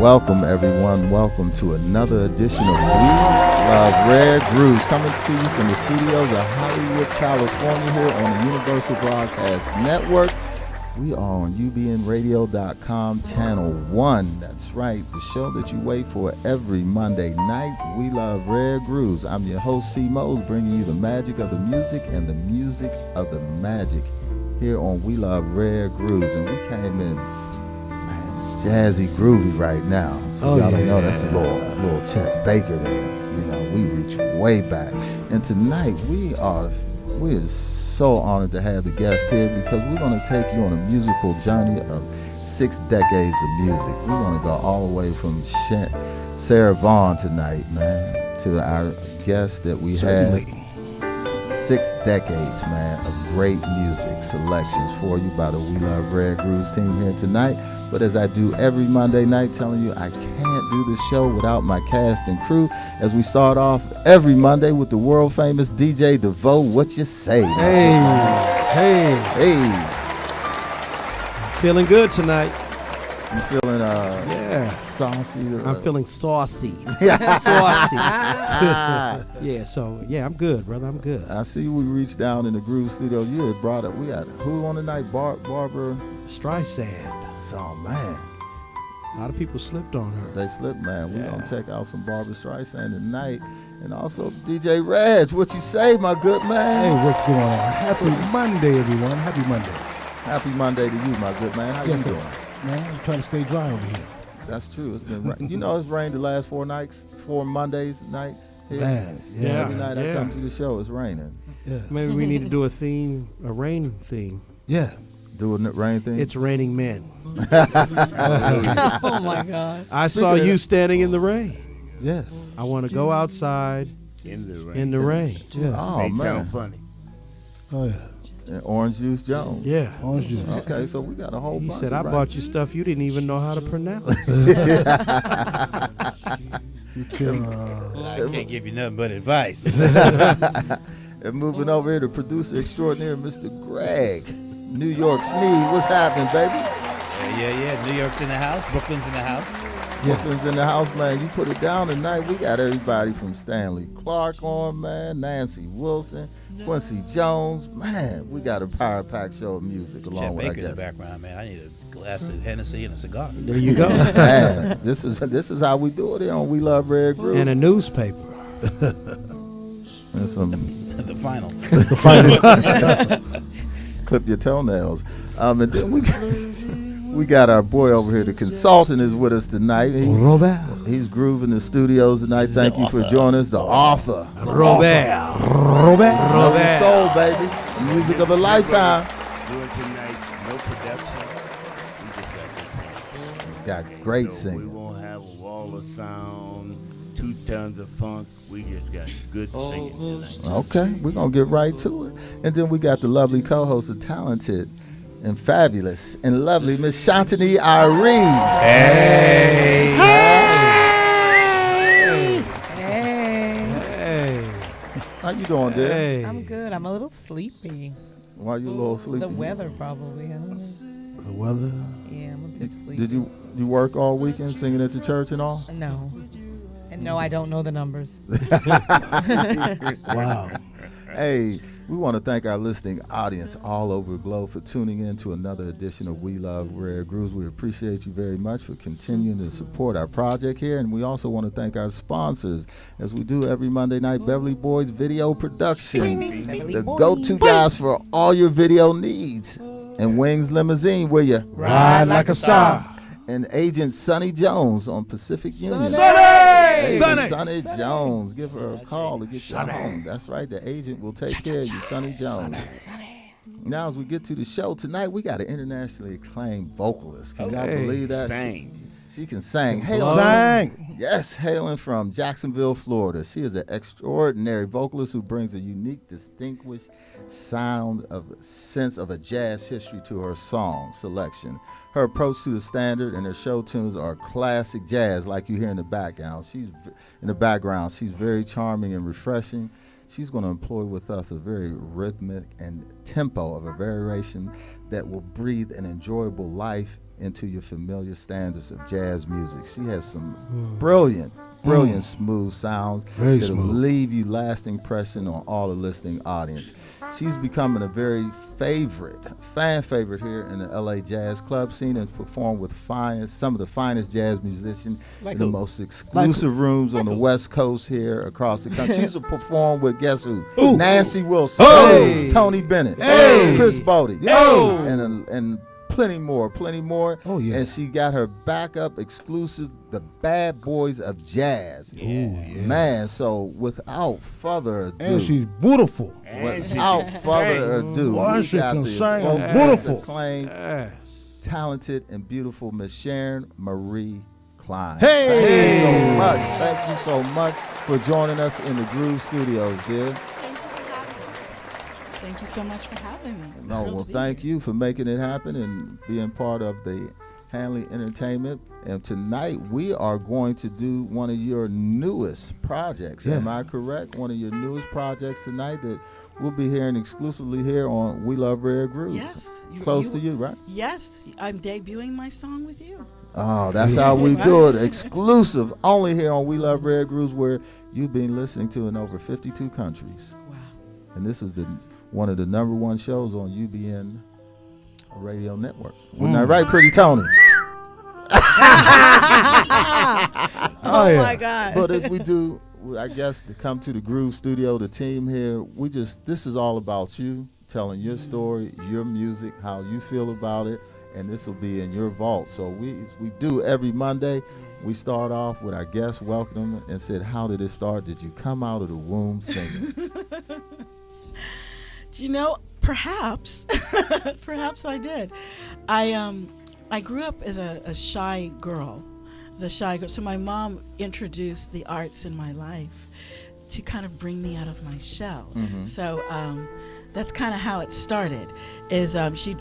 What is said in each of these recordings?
Welcome, everyone. Welcome to another edition of We Love Rare Grooves, coming to you from the studios of Hollywood, California, here on the Universal Broadcast Network. We are on ubnradio.com, channel 1. That's right, the show that you wait for every Monday night. We Love Rare Grooves. I'm your host, C. Mose, bringing you the magic of the music and the music of the magic here on We Love Rare Grooves. And we came in jazzy, groovy right now. So y'all don't know that's a little Chet Baker there. You know, we reach way back. And tonight we are so honored to have the guest here because we're going to take you on a musical journey of 6 decades of music. We're going to go all the way from Sarah Vaughan tonight, man, to our guest that we had. 6 decades, man, of great music selections for you by the We Love Rare Grooves team here tonight. But as I do every Monday night, telling you I can't do this show without my cast and crew. As we start off every Monday with the world famous DJ DeVoe. What you say? Hey. Feeling good tonight. You feeling saucy? I'm feeling saucy. Saucy. I'm good, brother. I'm good. I see we reached down in the Groove Studio. You had brought up, we had who on the night? Barbara Streisand. Oh man, a lot of people slipped on her. They slipped, man. We're gonna check out some Barbara Streisand tonight. And also DJ Reg. What you say, my good man? Hey, what's going on? Happy Monday, everyone. Happy Monday. Happy Monday to you, my good man. How you doing? Man, I'm trying to stay dry over here. That's true. It's been you know, it's rained the last 4 Mondays nights here. Man, Every night I come to the show, it's raining. Yeah. Maybe we need to do a rain theme. Yeah. Do a rain thing? It's raining men. Oh my God. I saw you standing in the rain. Yes. I want to go outside in the rain. Yeah. Oh, man. Sound funny. Oh, yeah. And Orange Juice Jones. Yeah. Orange juice. Okay, so we got a whole He bunch said, of I bought you stuff you didn't even know how to pronounce. I can't give you nothing but advice. And moving over here to producer extraordinaire, Mr. Greg, New York Sneed. What's happening, baby? Yeah. New York's in the house. Brooklyn's in the house. Brooklyn's in the house, man. You put it down tonight. We got everybody from Stanley Clark on, man. Nancy Wilson, Quincy Jones. Man, we got a power pack show of music Chet along with, I Baker in the guess. background, man. I need a glass of Hennessy and a cigar. There you go. Man, this is how we do it here on We Love Red Groove. And a newspaper. And some The final. The final. clip your toenails. And then we got our boy over here. The consultant is with us tonight. Robert. He's grooving the studios tonight. Thank you for joining us. The author. Robert. Love your soul, baby. The music of a lifetime. Doing tonight, no production. We just got good singing. Got great We singing. won't have a wall of sound, 2 tons of funk. We just got good singing tonight. Okay, we're going to get right to it. And then we got the lovely co-host, the talented and fabulous and lovely Miss Shantini Irene. Hey. Hey. How you doing, dear? Hey. I'm good. I'm a little sleepy. Why you a little sleepy? The weather, probably. I don't know. The weather. Yeah, I'm a bit sleepy. Did you work all weekend singing at the church and all? No. And no, I don't know the numbers. Wow. Hey, we want to thank our listening audience all over the globe for tuning in to another edition of We Love Rare Grooves. We appreciate you very much for continuing to support our project here. And we also want to thank our sponsors, as we do every Monday night, Beverly Boys Video Production, Beverly the Boys. go-to guys for all your video needs. And Wings Limousine, where you Ride like a star. And Agent Sonny Jones on Pacific Union. Sonny! Sonny Jones. Give her a call to get you home. That's right. The agent will take care of you, Sonny Jones. Now, as we get to the show tonight, we got an internationally acclaimed vocalist. Can y'all believe that? Sing. She can sing. Sang. Yes, hailing from Jacksonville, Florida. She is an extraordinary vocalist who brings a unique, distinguished sense of a jazz history to her song selection. Her approach to the standard and her show tunes are classic jazz, like you hear in the background. She's very charming and refreshing. She's going to employ with us a very rhythmic and tempo of a variation that will breathe an enjoyable life into your familiar standards of jazz music. She has some brilliant smooth sounds Very that'll smooth. leave you lasting impression on all the listening audience. She's becoming a very fan favorite here in the LA jazz club scene, and performed with some of the finest jazz musicians in the most exclusive rooms on the West Coast here across the country. She's performed with, guess who? Nancy Wilson, Hey. Tony Bennett, Hey. Chris Bodie, Yo. and plenty more. Oh, yeah. And she got her backup exclusive, the Bad Boys of Jazz. Man, so without further ado, And she's beautiful. without further ado, Boy, we she got can the sing vocalist beautiful. acclaimed, Yes. talented, and beautiful Miss Sharon Marie Cline. Hey. Thank you so much for joining us in the Groove Studios, dear. Thank you so much for having me. No, well, thank you for making it happen and being part of the Hanley Entertainment. And tonight we are going to do one of your newest projects. Yeah. Am I correct? One of your newest projects tonight that we'll be hearing exclusively here on We Love Rare Grooves. Yes. Close to you, right? Yes. I'm debuting my song with you. Oh, that's how we do it. Exclusive, only here on We Love Rare Grooves, where you've been listening to in over 52 countries. Wow. And this is one of the #1 shows on UBN Radio Network. Wasn't that right, Pretty Tony? Oh, yeah. My God. But as we do, I guess, to come to the Groove Studio, the team here, this is all about you, telling your story, your music, how you feel about it, and this will be in your vault. So we do every Monday. We start off with our guests, welcome them, and said, how did it start? Did you come out of the womb singing? Do you know, perhaps, perhaps I did. I grew up as a shy girl. So my mom introduced the arts in my life to kind of bring me out of my shell. Mm-hmm. So that's kind of how it started. She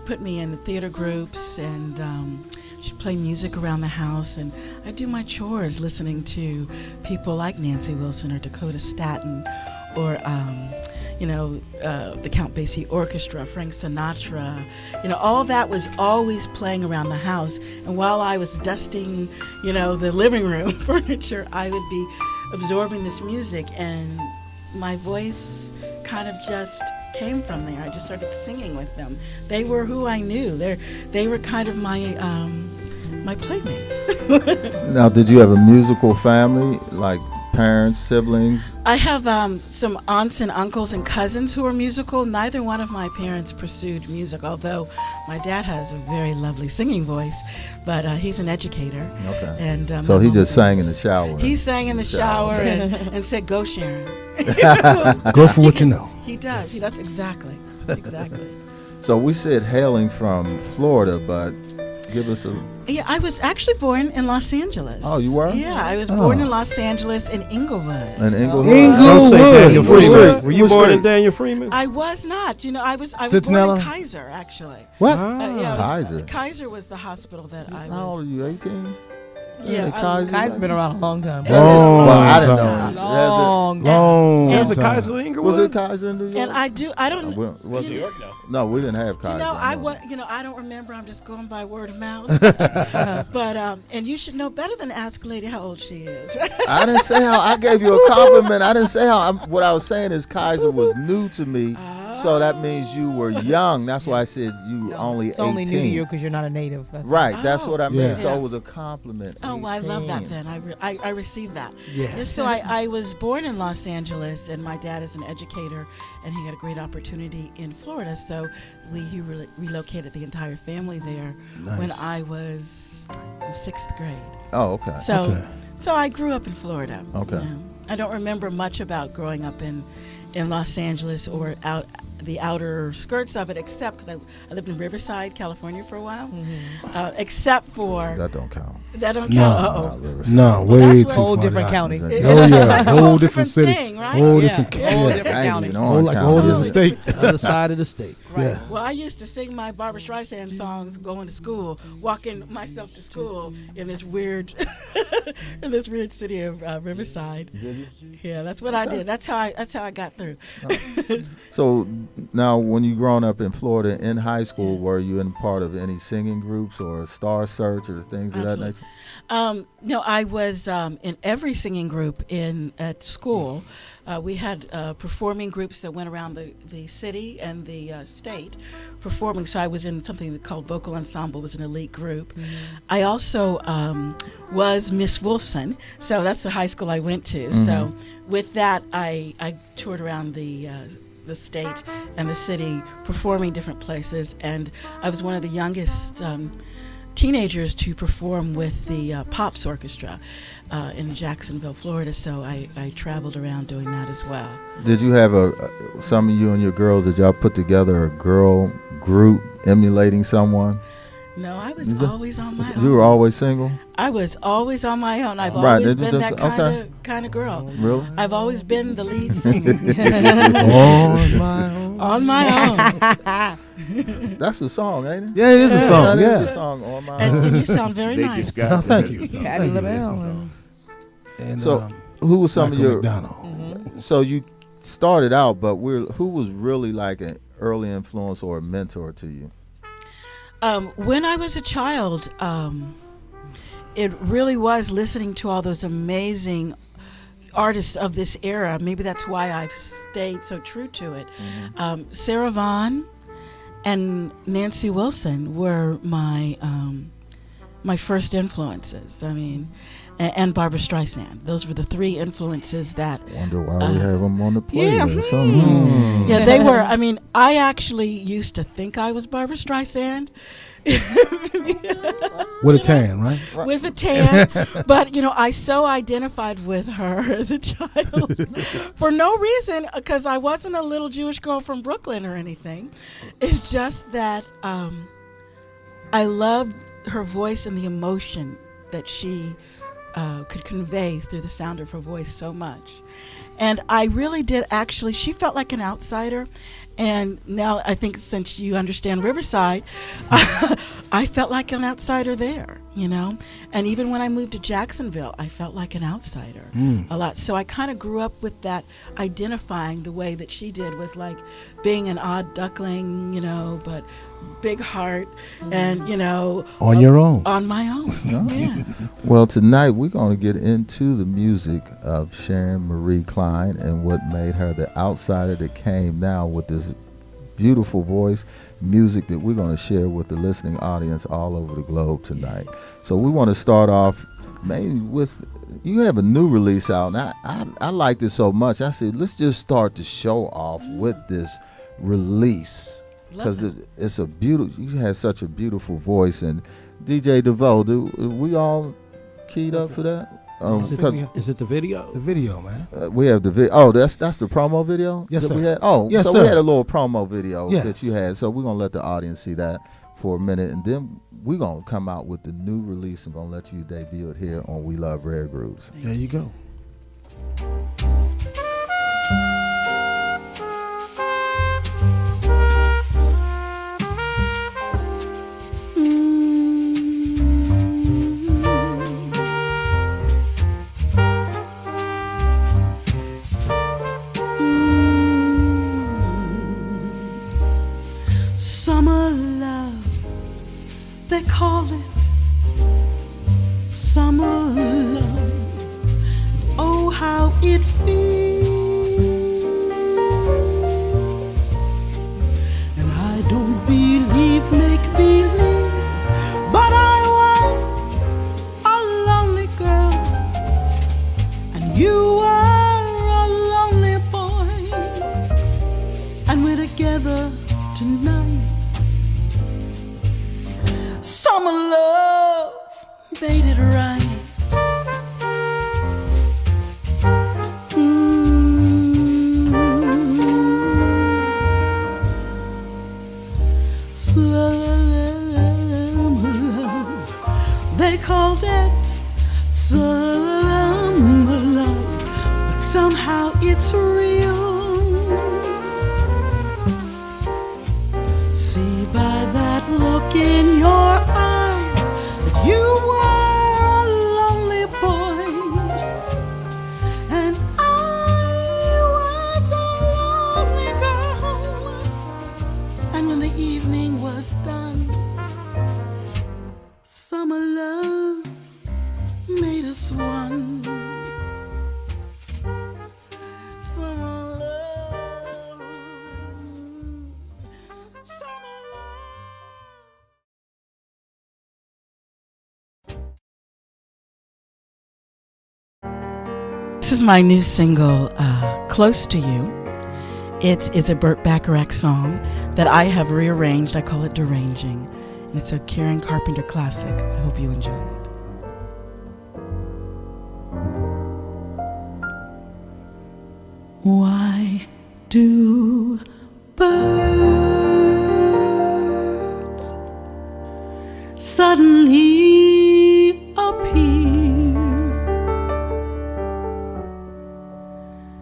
put me in the theater groups, and she'd play music around the house, and I do my chores listening to people like Nancy Wilson or Dakota Staton, or the Count Basie Orchestra, Frank Sinatra, all that was always playing around the house. And while I was dusting, the living room furniture, I would be absorbing this music, and my voice kind of just came from there. I just started singing with them. They were who I knew. They were kind of my playmates. Now, did you have a musical family, like parents, siblings? I have some aunts and uncles and cousins who are musical. Neither one of my parents pursued music, although my dad has a very lovely singing voice, but he's an educator. Okay. And So my he mom just was- sang in the shower. He sang in the shower and said, "Go, Sharon." Go for what you know. He does. Exactly. So we said hailing from Florida, but give us a... Yeah, I was actually born in Los Angeles. Oh, you were? Yeah, I was born in Los Angeles in Inglewood. An Inglewood. Don't say Daniel What street? Freeman. Were you What born street? in Daniel Freeman? I was not. I was born Citronella? in Kaiser, actually. What? Yeah, Kaiser. Kaiser was the hospital that I How old was. are you, 18? Yeah, Kaiser. Kaiser's been around a long time. Well, I didn't time. know. Long time. Long There's a time. Kaiser in Inglewood? Was it Kaiser in New York? And I don't. Was New it? York, no. No, we didn't have Kaiser. I don't remember. I'm just going by word of mouth. But and you should know better than ask a lady how old she is. Right? I didn't say how. I gave you a compliment. I didn't say how. What I was saying is Kaiser was new to me, so that means you were young. That's why I said you only 18. It's only new to you because you're not a native. That's Right. That's Oh. what I mean. Yeah. So it was a compliment. Oh, I love that. 18. Then I received that. Yes. So I was born in Los Angeles, and my dad is an educator, and he had a great opportunity in Florida. So he relocated the entire family there when I was in 6th grade. Oh, okay. So Okay. so I grew up in Florida. Okay. I don't remember much about growing up in Los Angeles or the outer skirts of it, except because I lived in Riverside, California for a while. Except for That don't count. that don't No. count. Not Uh-oh. Riverside. No, Well, way that's too what- far. Whole different county. Oh It's yeah, a whole whole different different city, thing, right? whole Yeah. different. Whole Yeah. different I ain't county. even know Whole it like a counted. whole different state. Other side of the state. Yeah. Well, I used to sing my Barbra Streisand songs going to school, walking myself to school in this weird, city of Riverside. Yeah, that's what I did. That's how I got through. So now, when you growing up in Florida in high school, were you in part of any singing groups or Star Search or things of that nature? No, I was in every singing group at school. We had performing groups that went around the city and the state performing. So I was in something called Vocal Ensemble, was an elite group. I also was Miss Wolfson, so that's the high school I went to. So with that, I toured around the state and the city performing different places, and I was one of the youngest teenagers to perform with the Pops Orchestra in Jacksonville, Florida. So I traveled around doing that as well. Did you have some of you and your girls, did y'all put together a girl group emulating someone? No, I was always on my own. You were always single? I was always on my own. I've Right, always that's- been that okay. kind of girl. Really? I've always been the lead singer On my own. on my own. That's a song, ain't it? Yeah, it is a song. That is Yeah. a song on my And own. you sound very They nice. just got Thank you. Patty LaBelle. And, So, who was some of Michael your... McDonald. So you started out, but who was really like an early influence or a mentor to you? When I was a child, it really was listening to all those amazing artists of this era. Maybe that's why I've stayed so true to it. Sarah Vaughan and Nancy Wilson were my first influences. I mean, and Barbra Streisand. Those were the three influences that. Wonder why we have them on the Yeah. playlist. Yeah, they were. I mean, I actually used to think I was Barbra Streisand. With a tan, right? With a tan, but I so identified with her as a child for no reason, because I wasn't a little Jewish girl from Brooklyn or anything. It's just that I loved her voice and the emotion that she could convey through the sound of her voice so much. And I really did actually, she felt like an outsider, And now I think since you understand Riverside, I felt like an outsider there, you know? And even when I moved to Jacksonville, I felt like an outsider a lot. So I kind of grew up with that, identifying the way that she did with like being an odd duckling, you know, but big heart and, you know. On your own. On my own, yeah. Well, tonight we're going to get into the music of Sharon Marie Cline and what made her the outsider that came now with this beautiful voice, music that we're going to share with the listening audience all over the globe tonight. So we want to start off maybe with, you have a new release out, and I liked it so much. I said, let's just start the show off with this release. Because it's a beautiful, you had such a beautiful voice. And DJ DeVoe, do we all keyed up for that? Is it the video? The video, man. We have the video. Oh, that's the promo video? Yes, that sir. We had? Oh, Yes, so sir. we had a little promo video Yes. that you had. So we're going to let the audience see that for a minute. And then we're going to come out with the new release and going to let you debut it here on We Love Rare Grooves. There you go. Summer love, they call it summer love. Oh, how it feels. And I don't believe, make believe, but I was a lonely girl, and you were a lonely boy, and we're together tonight. Summer love made it right. Summer love, they call that summer love, but somehow it's real. See by that look in your eyes that you were a lonely boy, and I was a lonely girl. And when the evening was done, summer love made us one. Summer love. Summer love. This is my new single, Close to You. It is a Burt Bacharach song that I have rearranged. I call it Deranging. And it's a Karen Carpenter classic. I hope you enjoy it. Why do birds suddenly appear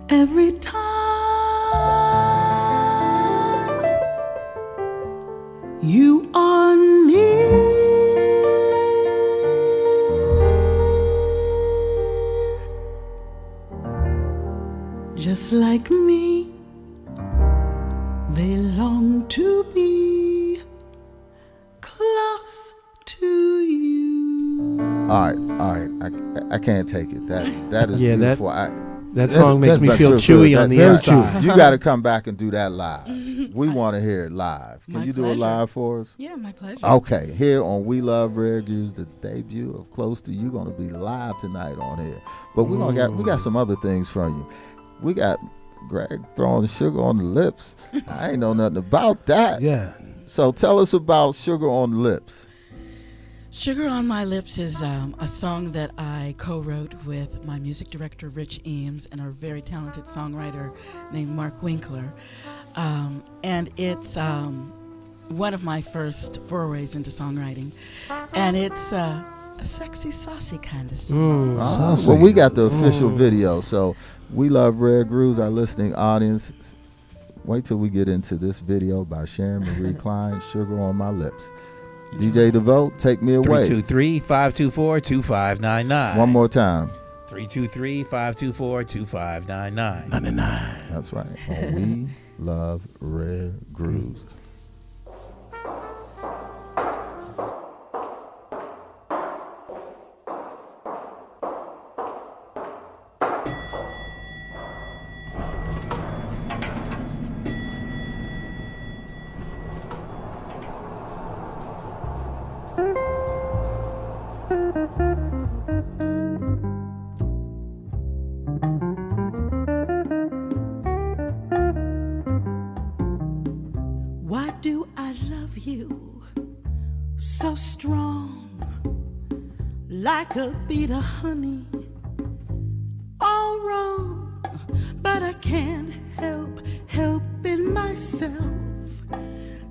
every time you are near? Just like me, they long to be close to you. All right. I can't take it. That is Yeah, that- beautiful. That song makes me that's feel true. chewy on the Very inside. true. You got to come back and do that live. We want to hear it live. Can My you do it pleasure. live for us? Yeah, my pleasure. Okay, here on We Love Rare Grooves, the debut of Close to You, going to be live tonight on here. But we got some other things from you. We got Greg throwing sugar on the lips. I ain't know nothing about that. Yeah. So tell us about Sugar on the Lips. Sugar on My Lips is a song that I co-wrote with my music director, Rich Eames, and a very talented songwriter named Mark Winkler. And it's one of my first forays into songwriting. And it's a sexy, saucy kind of song. Saucy. Well, we got the official video. So We Love Rare Grooves, our listening audience. Wait till we get into this video by Sharon Marie Cline, Sugar on My Lips. DJ DeVoe, take me away. 323-524-2599. One more time. 323-524-2599. 99. That's right. On We Love Rare Grooves. Why do I love you so strong, like a bead of honey? All wrong, but I can't help helping myself,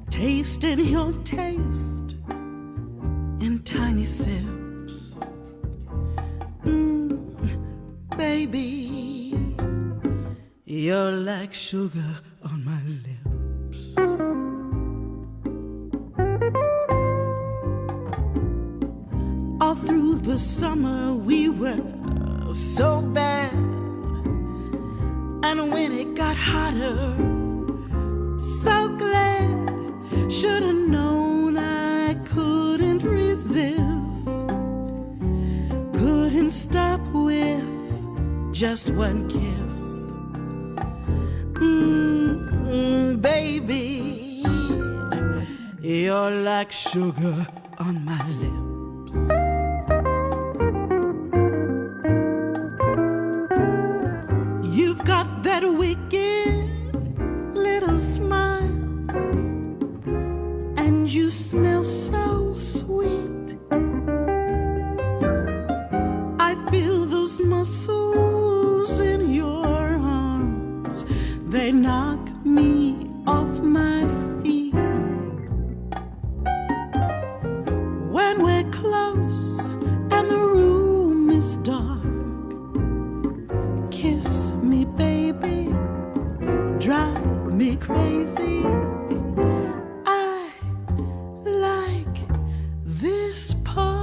tasting your taste in tiny sips. Baby, you're like sugar on my lips. All through the summer we were so bad, and when it got hotter, so glad. Should've known I couldn't resist, couldn't stop with just one kiss. Baby, you're like sugar on my lips. You've got that wicked little smile, and you smell so sweet. I feel those muscles in your arms, they knock me off my feet. When we're close and the room is dark, kiss me, baby, drive me crazy. I like this part.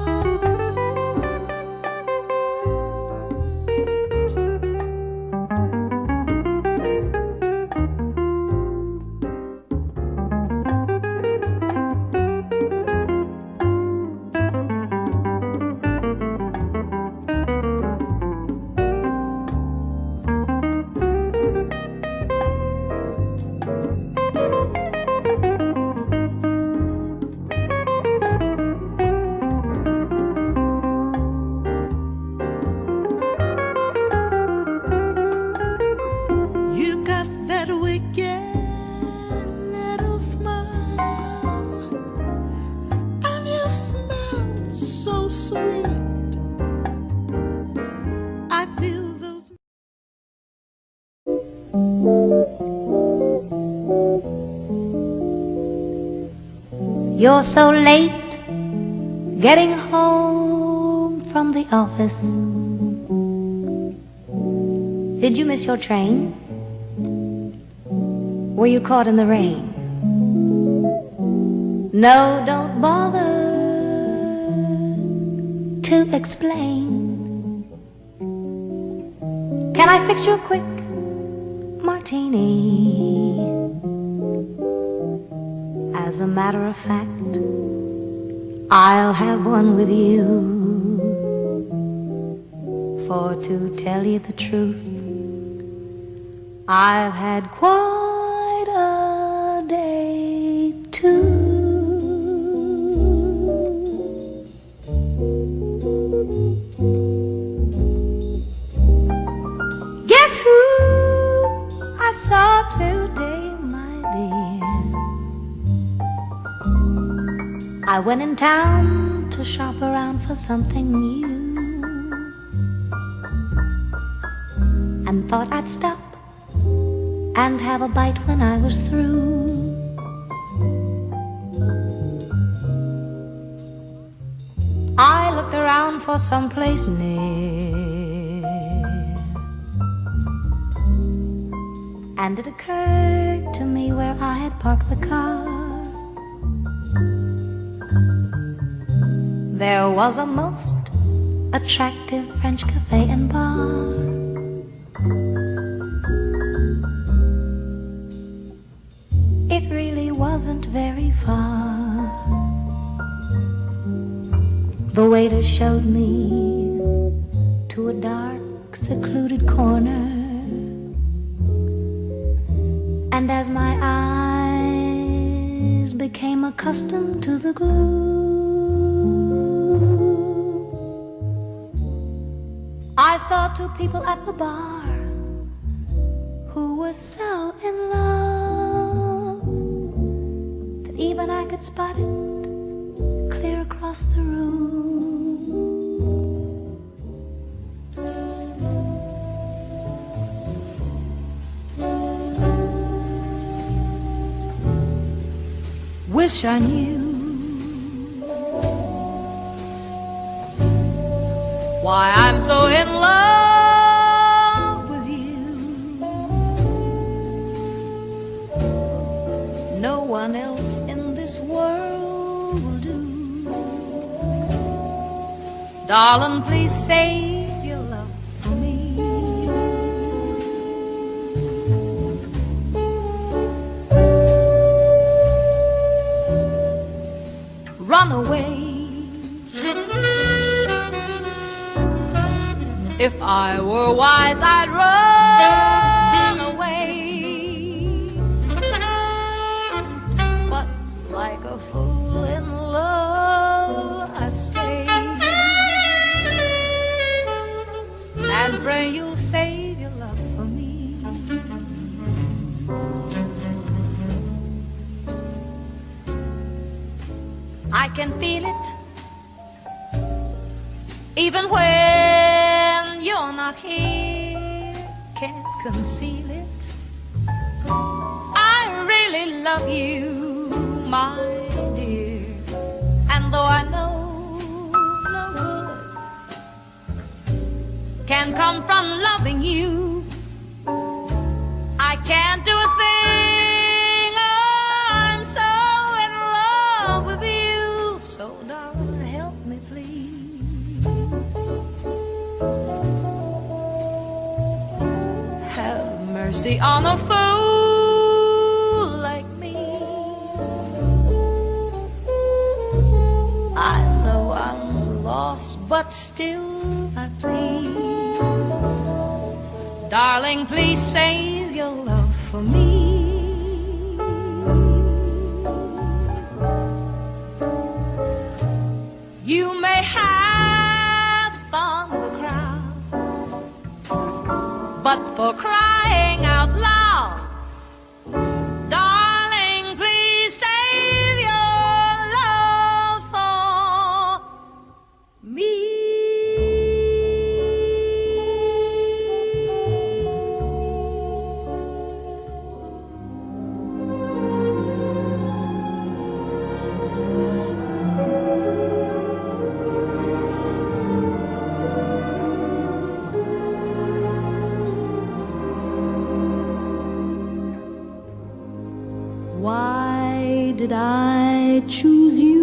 You've got that wicked little smile, and you smell so sweet. I feel those. You're so late getting home from the office. Did you miss your train? Were you caught in the rain? No, don't bother to explain. Can I fix you a quick martini? As a matter of fact, I'll have one with you. For to tell you the truth, I've had quite a day too. Guess who I saw today, my dear? I went in town to shop around for something new, and thought I'd stop and have a bite when I was through. I looked around for someplace near, and it occurred to me where I had parked the car. There was a most attractive French cafe and bar. It really wasn't very far. The waiter showed me to a dark, secluded corner, and as my eyes became accustomed to the gloom, I saw two people at the bar who were so in love that even I could spot it clear across the room. Wish I knew why I'm so in love with you. No one else in this world will do. Darling, please save your love for me. Run away. If I were wise, I'd run away. But like a fool in love, I stay and pray you'll save your love for me. I can feel it even when you're not here, can't conceal it. I really love you, my dear, and though I know no good can come from loving you, I can't do a thing. I'm so in love with you, so darling, help me please. Have mercy on a fool like me. I know I'm lost, but still I plead. Darling, please save your love for me. You may have fun with a crowd, but for crying out loud, darling, please save your love for me. Why did I choose you?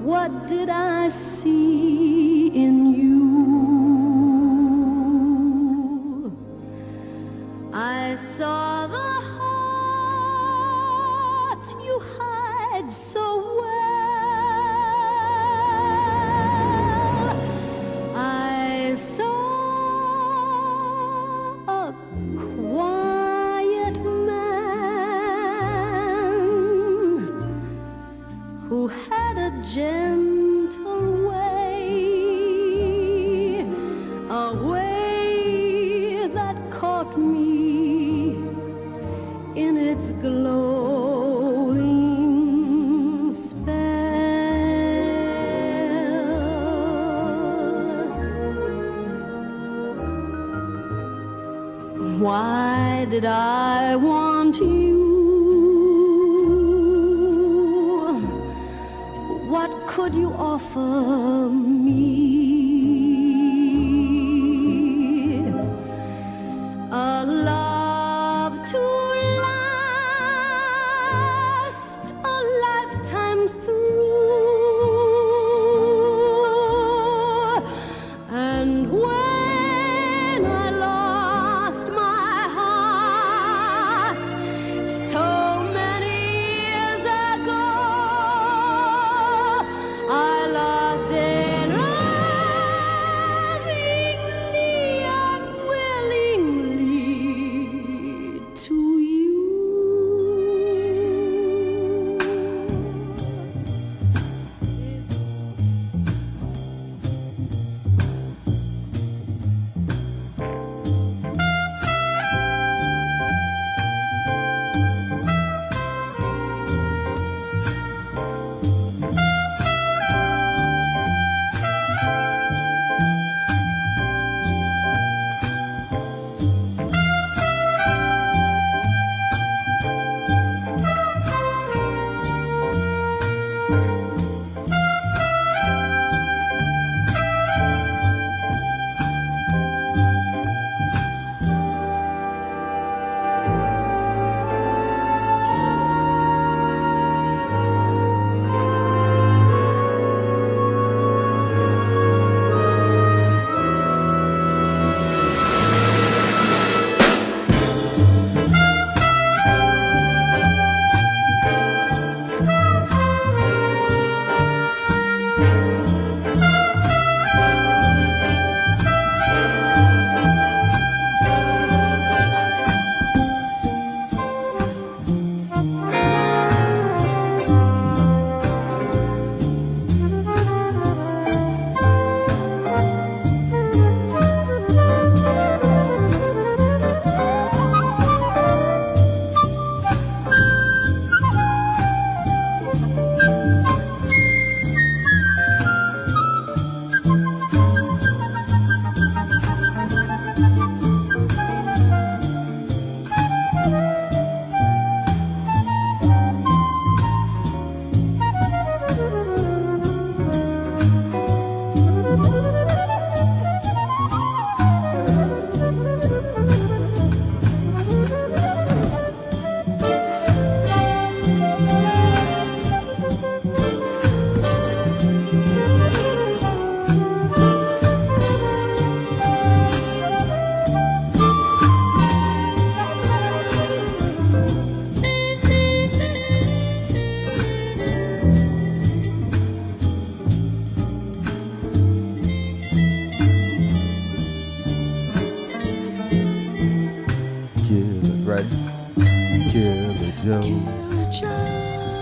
What did I see in you? I saw the heart you hide so well. I saw a quiet man who had a gentle way, a way that caught me in its glowing spell. Why did I want you? What could you offer me?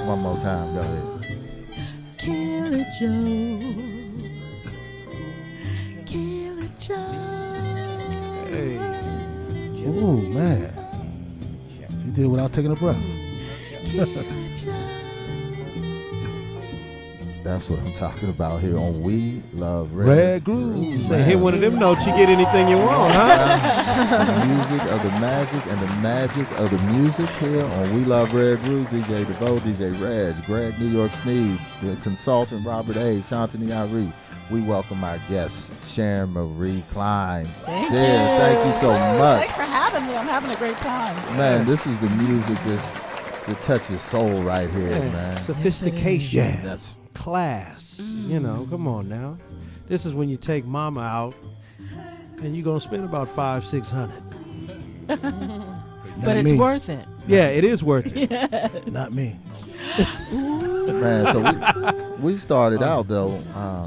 One more time, go ahead. Killer Joe. Killer Joe. Hey. Oh man, she did it without taking a breath. That's what I'm talking about here on We Love Red Grooves. You say, hit one of them notes, you get anything you want, huh? The music of the magic and the magic of the music here on We Love Red Grooves. DJ DeVoe, DJ Reg, Greg New York Sneed, the consultant Robert A, Shantini Ari. We welcome our guest, Sharon Marie Cline. Thank Dear, you. thank you so much. Thanks for having me. I'm having a great time. Man, this is the music that touches soul right here, Yeah, man. sophistication. Yeah. That's Class. You know, come on now. This is when you take mama out and you're going to spend about $500-600. But it's worth it. Yeah, it is worth it. Not me. man. So we started out though.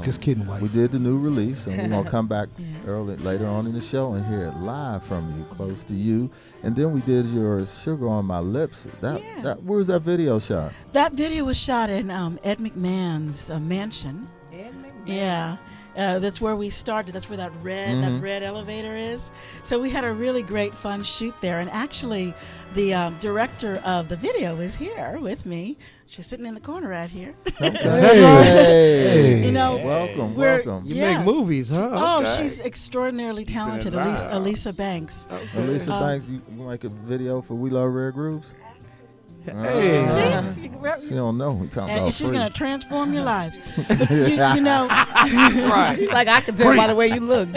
Just kidding, wife. We did the new release, and we're gonna come back later on in the show and hear it live from you, close to you. And then we did your Sugar on My Lips. That where's that video shot? That video was shot in Ed McMahon's mansion. Ed McMahon. Yeah. That's where we started. That's where that red elevator is. So we had a really great, fun shoot there. And actually, the director of the video is here with me. She's sitting in the corner right here. Hey. You know, welcome. You Yes. make movies, huh? Oh, Okay. she's extraordinarily talented, involved. Elisa Banks. Elisa Banks, you make a video for We Love Red Grooves? Hey. See? She don't know. We talking And about she's free. going to transform your lives. But you know, Like I can tell by the way you look.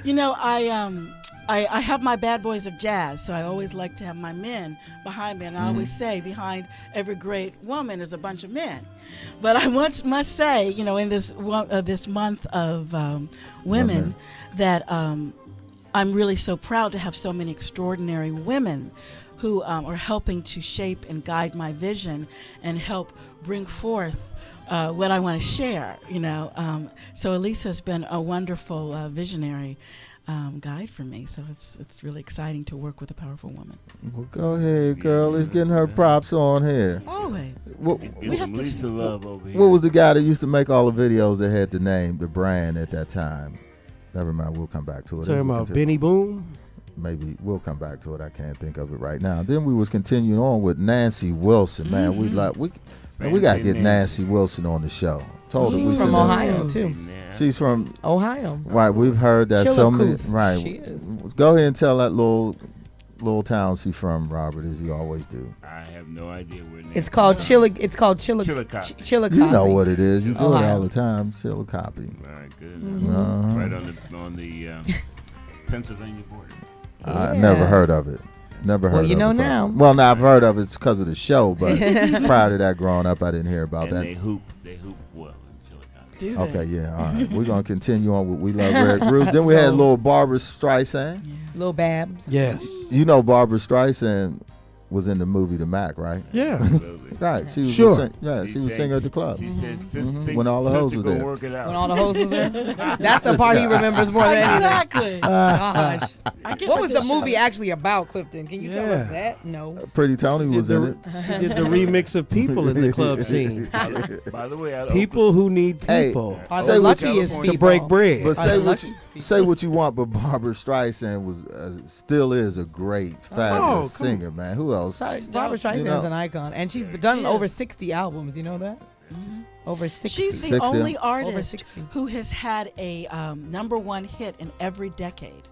you know, I have my bad boys of jazz, so I always like to have my men behind me. And I always say, behind every great woman is a bunch of men. But I must say, you know, in this month of women, that I'm really so proud to have so many extraordinary women who are helping to shape and guide my vision and help bring forth what I want to share, you know. So Elisa's been a wonderful visionary guide for me. So it's really exciting to work with a powerful woman. Well, go ahead, girl. Let's getting her props on here. Always. What, We have to- Lisa Love over here. what was the guy that used to make all the videos that had the name, the brand at that time? Never mind. We'll come back to it. Talking about Benny Boom? Maybe we'll come back to it. I can't think of it right now. Then we was continuing on with Nancy Wilson. Man, we gotta get Nancy Wilson on the show. Told her we She's from should- Ohio too. She's from Ohio. right. We've heard that She'll so look many. cool. Right. She is. Go ahead and tell that little little town she from, Robert, as you always do? I have no idea where. It's called Chillicothe. Chillicothe. You know what it is. You do it Ohio. all the time. Chillicothe. Very good. Uh-huh. Right on the Pennsylvania border. I never heard of it. Never heard Well, of you it. know because- now. Well, now I've heard of it because of the show, but prior to that, growing up, I didn't hear about And that. they hoop well in Chillicothe. Do they? Okay, yeah, all right. We're going to continue on with We Love Red Grooves. Then we had little Barbara Streisand. Little Babs. Yes. You know Barbara Streisand was in the movie The Mac, right? Yeah. Absolutely. Right. She was Sure. she was singer at the club. She said, When all the hoes was go there. work it out. When all the hoes was there. That's the part he remembers more than anything. Exactly. Gosh. I get What was the this movie show. actually about, Clifton? Can you tell Yeah. us that? No. Pretty Tony was in it. She did the remix of People in the club scene. By the way, People who need Hey, people Are Say the what luckiest you- people. to break bread. But Are say the what you luckiest people. say what you want, but Barbara Streisand was still is a great, fabulous cool. singer, man. Who else? Barbara Streisand's You know. an icon, and she's done She over is. 60 albums. You know that? Over 60. She's the 60. only Over artist 60. who has had a #1 hit in every decade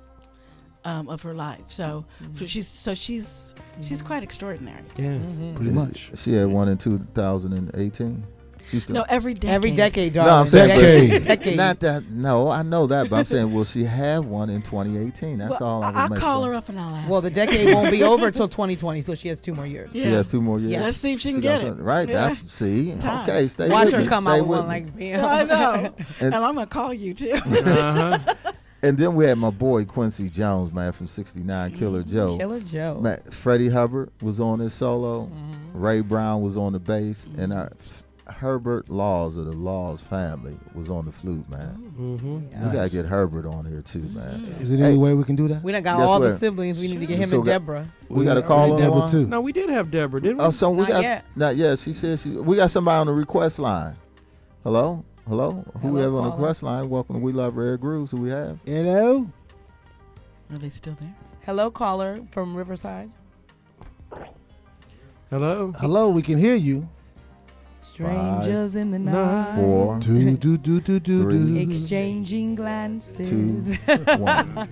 of her life. So she's quite extraordinary. Yeah. Pretty much. She had one in 2018. She's still. No, every decade. Every decade, No, darling. I'm saying, but Decade. Decade. not that. No, I know that, but I'm saying, will she have one in 2018? That's Well, all I was I'll making. call her up and I'll ask. Well, the decade won't be over till 2020, so she has 2 more years. She Yeah. has 2 more years. Yeah. Let's see if she can got get it. something. Right. Yeah. That's see. Time. Okay. Stay Watch with her me. come Stay out with with one me. like, bam. I know. And- and I'm gonna call you too. Uh-huh. And then we had my boy Quincy Jones, man, from '69, Killer Joe. Killer Joe. Man, Freddie Hubbard was on his solo. Ray Brown was on the bass, and Herbert Laws of the Laws family was on the flute, man. Mm-hmm. We gotta get Herbert on here too, man. Is there any way we can do that? We done got Guess all the what? siblings. We need to get We him still and got- Deborah. We got a call on the Deborah line? too. No, we did have Deborah, didn't we? Oh, so we Not got yet. not yet. She said we got somebody on the request line. Hello. Who we Hello, have on the caller. request line? Welcome to We Love Red Grooves. Who we have? Hello? Are they still there? Hello, caller from Riverside. Hello. Hello, we can hear you. Strangers in the night. 4, Do, do, do, do, do, do. Exchanging glances. 2, 1.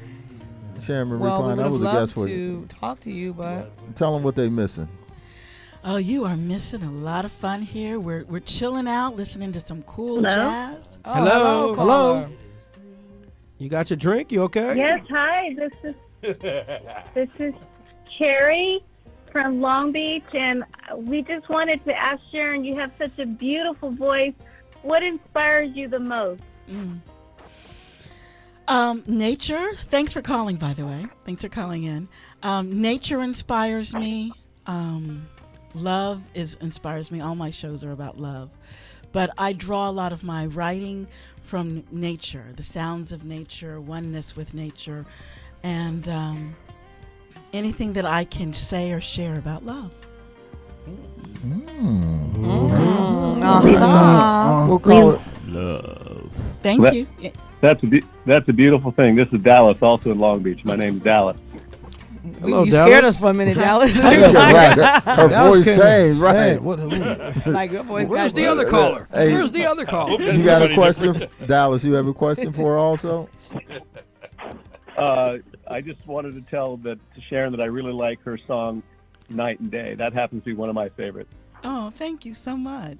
Sharon Marie Well, we Cline, would that have was a guest loved for you. to talk to you, but Tell them what they missing. Oh, you are missing a lot of fun here. We're chilling out, listening to some cool Hello? jazz. oh, Hello. caller. You got your drink? You okay? Yes, hi. This is Cherry from Long Beach, and we just wanted to ask Sharon. You have such a beautiful voice. What inspires you the most? Nature. Thanks for calling, by the way. Thanks for calling in. Nature inspires me. Love inspires me. All my shows are about love. But I draw a lot of my writing from nature, the sounds of nature, oneness with nature, and anything that I can say or share about love. We'll call it. Love. Thank you. That's a beautiful thing. This is Dallas, also in Long Beach. My name is Dallas. Hello, You scared us for a minute, Dallas. Right. Her voice changed, right? Hey, who? Like your voice Where's got the other caller? Hey. Where's the other caller? You got a question, Dallas? You have a question for her also? I just wanted to tell to Sharon that I really like her song "Night and Day." That happens to be one of my favorites. Oh, thank you so much.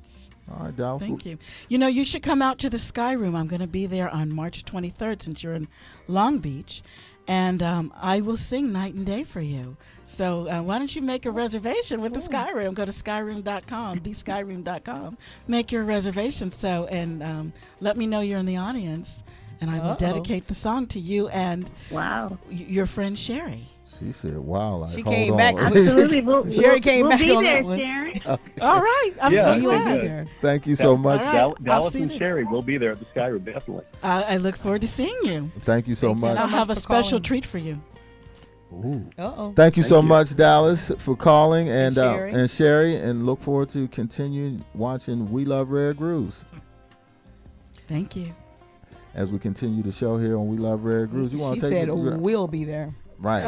All right, Dallas. Thank you. You know, you should come out to the Sky Room. I'm going to be there on March 23rd since you're in Long Beach. And I will sing Night and Day for you. So why don't you make a reservation with the Sky Room? Go to skyroom.com, theskyroom.com. Make your reservation. And let me know you're in the audience. And I will dedicate the song to you and Wow. your friend Sherry. She said, wow. Like, She hold came on. back. Absolutely. Sherry came we'll back be on there, that one. Sharon. All right. I'm Yeah, so I think glad. there. Thank you so much. All right. I'll Dallas see and you. Sherry will be there at the Sky Room, definitely. I look forward to seeing you. Thank you so Thank you much. And I'll so have a much for special calling. treat for you. Ooh. Uh-oh. Thank you so you. much, Dallas, for calling and And Sherry, and look forward to continuing watching We Love Red Grooves Thank you. as we continue the show here on We Love Red Grooves. You want She to take said me? we'll be there. Right.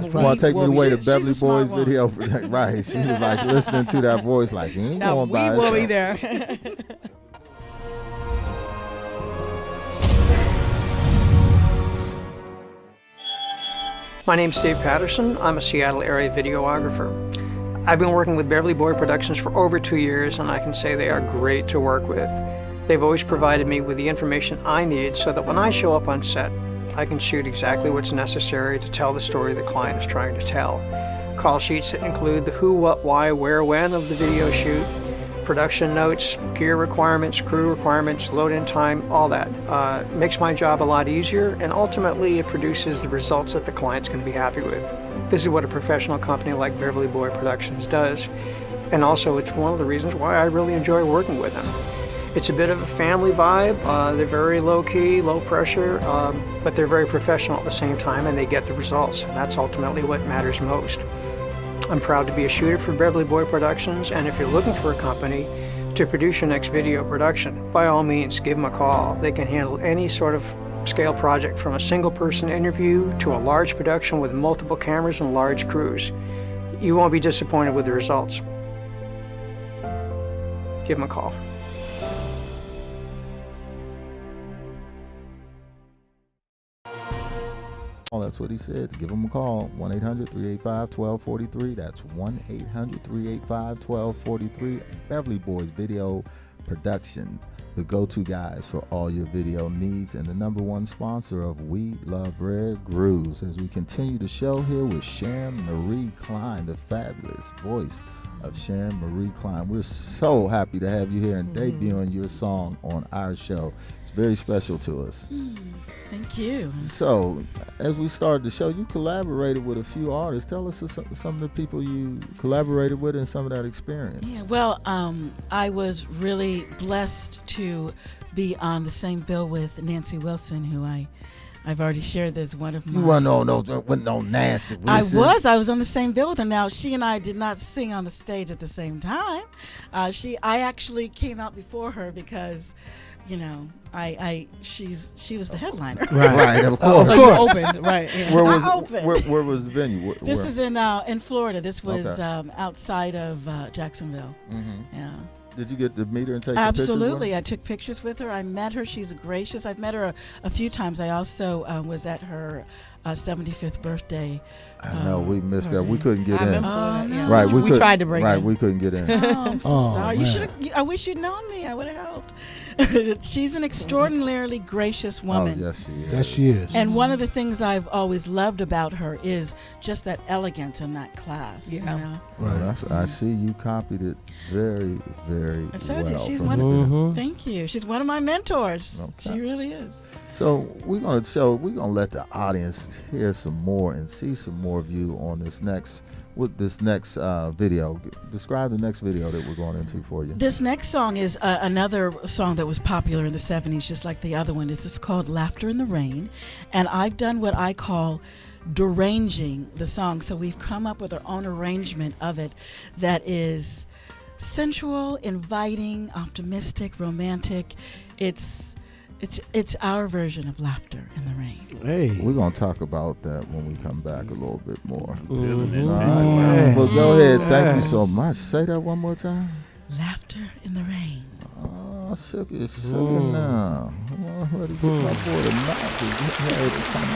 We You want to take me will the way be to She's Beverly a smart Boys video? Right. She was like listening to that voice, like he ain't Now, going we by. will be herself. there. My name's Dave Patterson. I'm a Seattle area videographer. I've been working with Beverly Boy Productions for over 2 years, and I can say they are great to work with. They've always provided me with the information I need so that when I show up on set, I can shoot exactly what's necessary to tell the story the client is trying to tell. Call sheets that include the who, what, why, where, when of the video shoot, production notes, gear requirements, crew requirements, load-in time, all that. Makes my job a lot easier, and ultimately it produces the results that the client's going to be happy with. This is what a professional company like Beverly Boy Productions does, and also it's one of the reasons why I really enjoy working with them. It's a bit of a family vibe. They're very low-key, low pressure, but they're very professional at the same time, and they get the results, and that's ultimately what matters most. I'm proud to be a shooter for Beverly Boy Productions, and if you're looking for a company to produce your next video production, by all means, give them a call. They can handle any sort of scale project, from a single-person interview to a large production with multiple cameras and large crews. You won't be disappointed with the results. Give them a call. Oh, that's what he said. Give him a call. 1-800-385-1243. That's 1-800-385-1243. Beverly Boys Video Production, the go-to guys for all your video needs, and the #1 sponsor of We Love Rare Grooves. As we continue the show here with Sharon Marie Cline, the fabulous voice of Sharon Marie Cline. We're so happy to have you here and debuting your song on our show. It's very special to us. Thank you. So, as we started the show, you collaborated with a few artists. Tell us some of the people you collaborated with and some of that experience. Yeah, well, I was really blessed to be on the same bill with Nancy Wilson, who I've already shared as one of my... You wasn't on Nancy Wilson. I was on the same bill with her. Now, she and I did not sing on the stage at the same time. I actually came out before her because, you know, she was the headliner. Right, of course. So you opened, right? Yeah. Where was the venue? This is in Florida. This was outside of Jacksonville. Mm-hmm. Yeah. Did you get to meet her and take some pictures? Absolutely. I took pictures with her. I met her. She's gracious. I've met her a few times. I also was at her 75th birthday. I know we missed that. We couldn't get in. No. Right, we tried to break in. Right, we couldn't get in. Oh, I'm so sorry. I wish you'd known me. I would have helped. She's an extraordinarily gracious woman. Oh, yes, she is. That she is. And one of the things I've always loved about her is just that elegance in that class. Yeah. You know? Right. I see you copied it very, very well. She's from one the of thank you. She's one of my mentors. Okay. She really is. So we're gonna let the audience hear some more and see some more of you on this next video. Describe the next video that we're going into for you. This next song is another song that was popular in the 70s, just like the other one. This is called Laughter in the Rain, and I've done what I call deranging the song. So we've come up with our own arrangement of it that is sensual, inviting, optimistic, romantic. It's our version of Laughter in the Rain. Hey. We're going to talk about that when we come back a little bit more. Mm-hmm. All right. Well, go ahead. Thank you so much. Say that one more time. Laughter in the Rain. Oh, sugar now. Oh, I had to get my boy to knock and get ready to come out.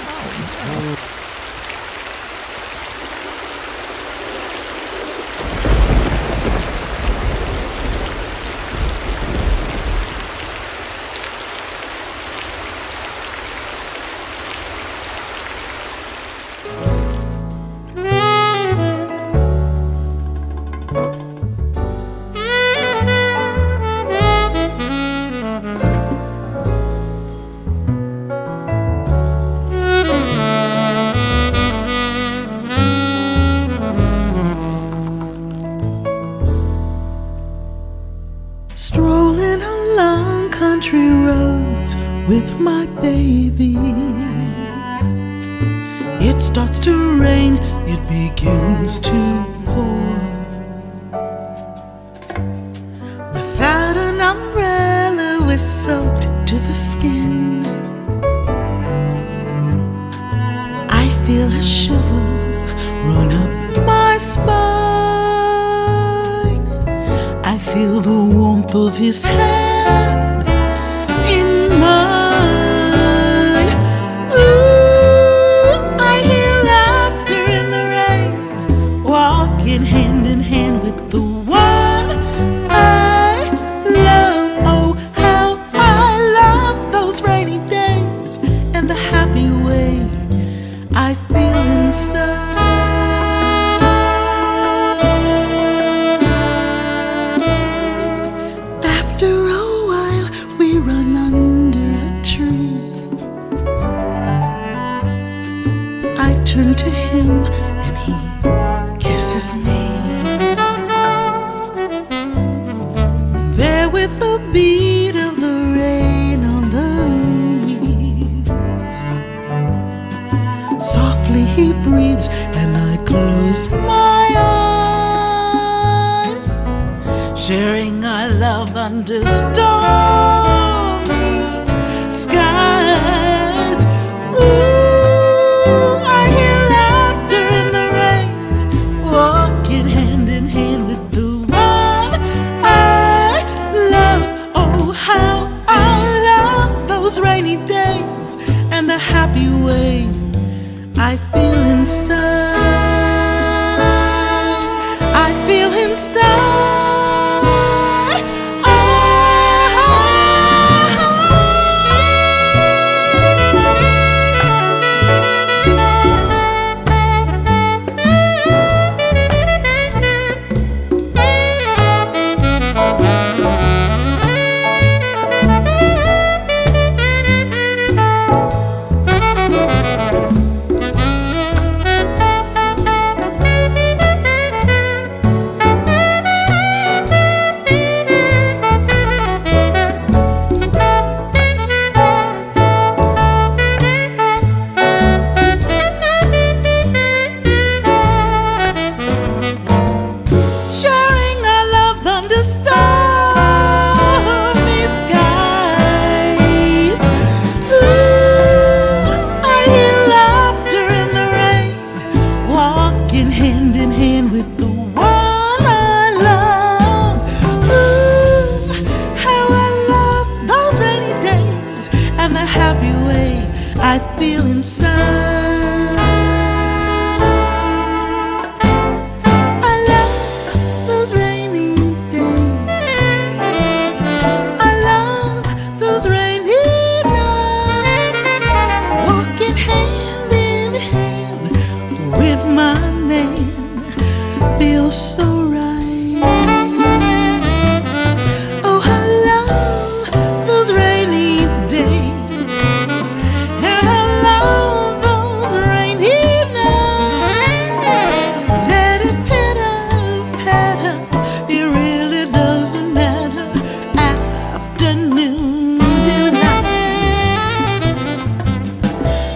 Strolling along country roads with my baby. It starts to rain, it begins to pour. Without an umbrella, we're soaked to the skin. I feel a shiver run up my spine. I feel the warmth of his hand in mine. Ooh, I hear with the beat of the rain on the leaves. Softly he breathes and I close my eyes, sharing our love under stormy skies. Ooh, I hear laughter in the rain, walking hand in hand with the one I love. Oh, how I love those rainy days and the happy way I feel inside. I feel inside. Sharing our love under stormy skies. Ooh, I hear laughter in the rain, walking hand in hand with the one I love. Ooh, how I love those rainy days and the happy way I feel inside. I love those rainy days. I love those rainy nights, walking hand in hand with my man. Feels so right. Oh, I love those rainy days, and I love those rainy nights. Let it pitter patter, it really doesn't matter. Afternoon delight.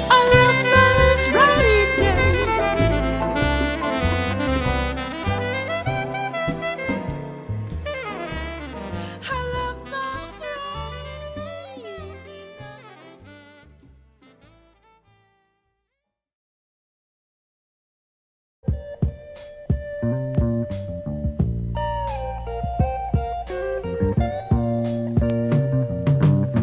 I love those rainy days. I love those rainy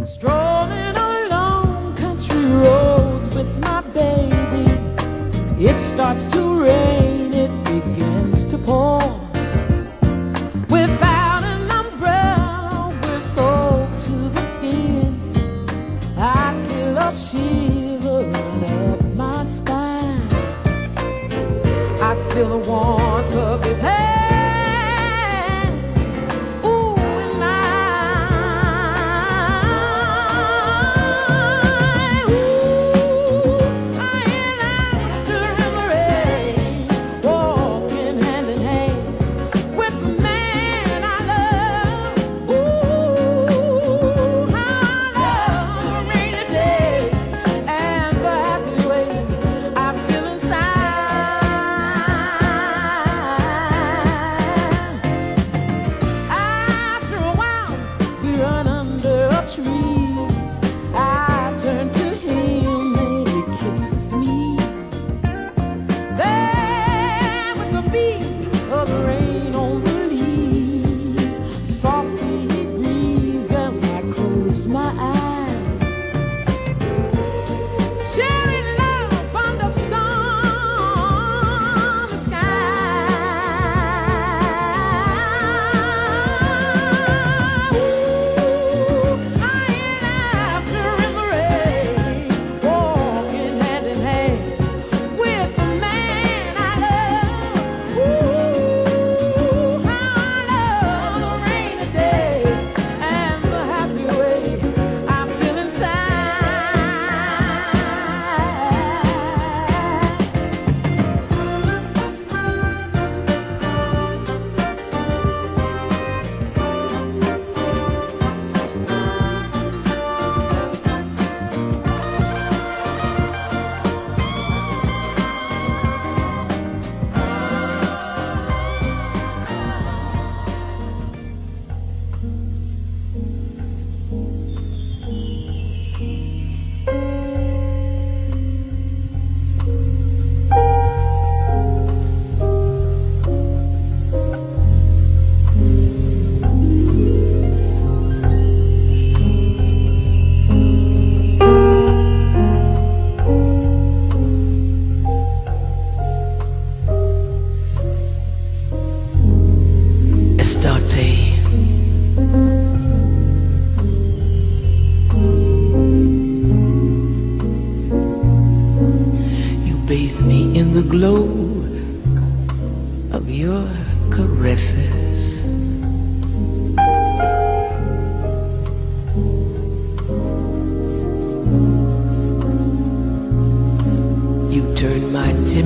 Strolling along country roads with my baby. It starts to rain, it begins to pour. Without an umbrella, we're soaked to the skin. I feel a shiver run up my spine. I feel the warmth of his hand. Ooh, in mine. Ooh, I hear laughter in the rain, walking hand in hand with the man I love. Ooh, how I love the rainy days and the happy way I feel inside.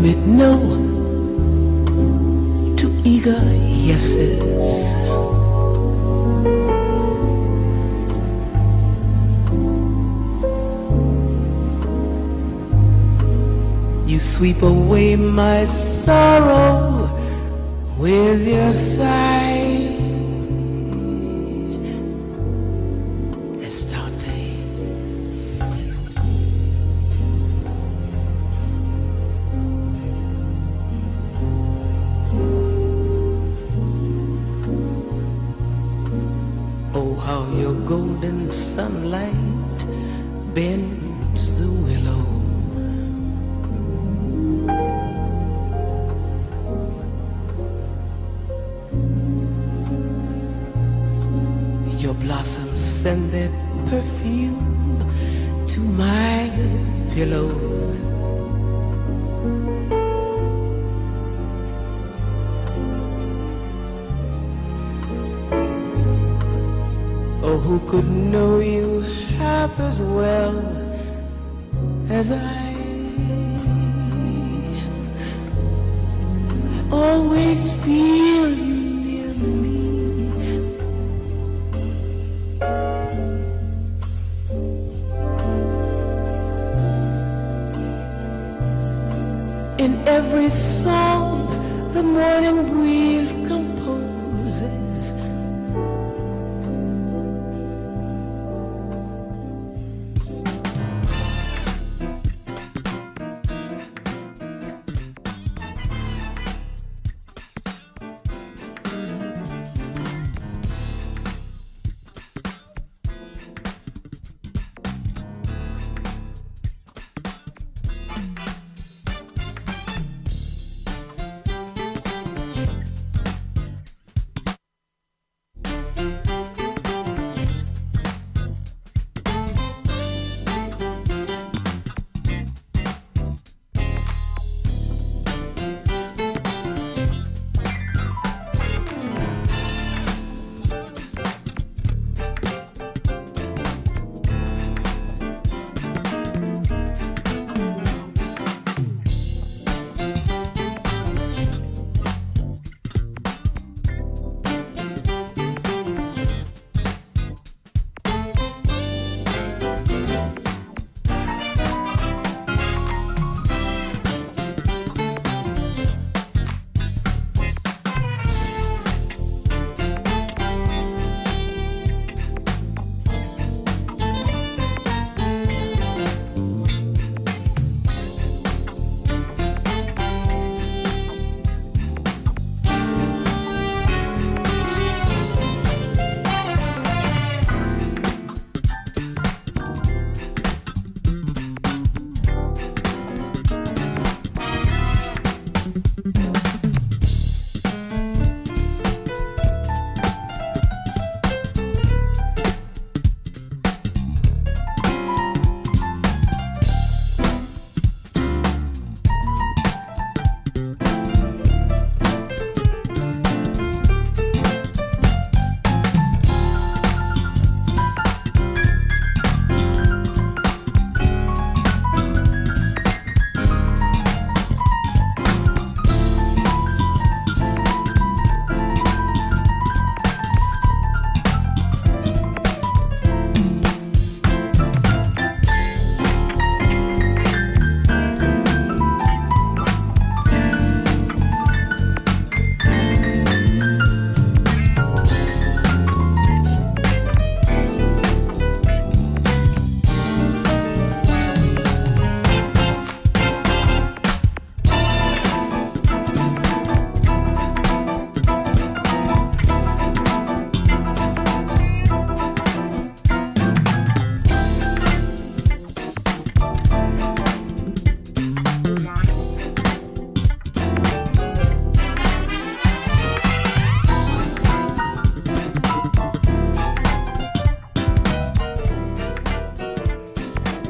limit no to eager yeses. You sweep away my sorrow with your sigh. Estante. Oh, how your golden sunlight bends the willow. Your blossoms send their perfume to my pillow. Oh, who could know you half as well as I? Always feel you near me. In every song the morning breeze composes,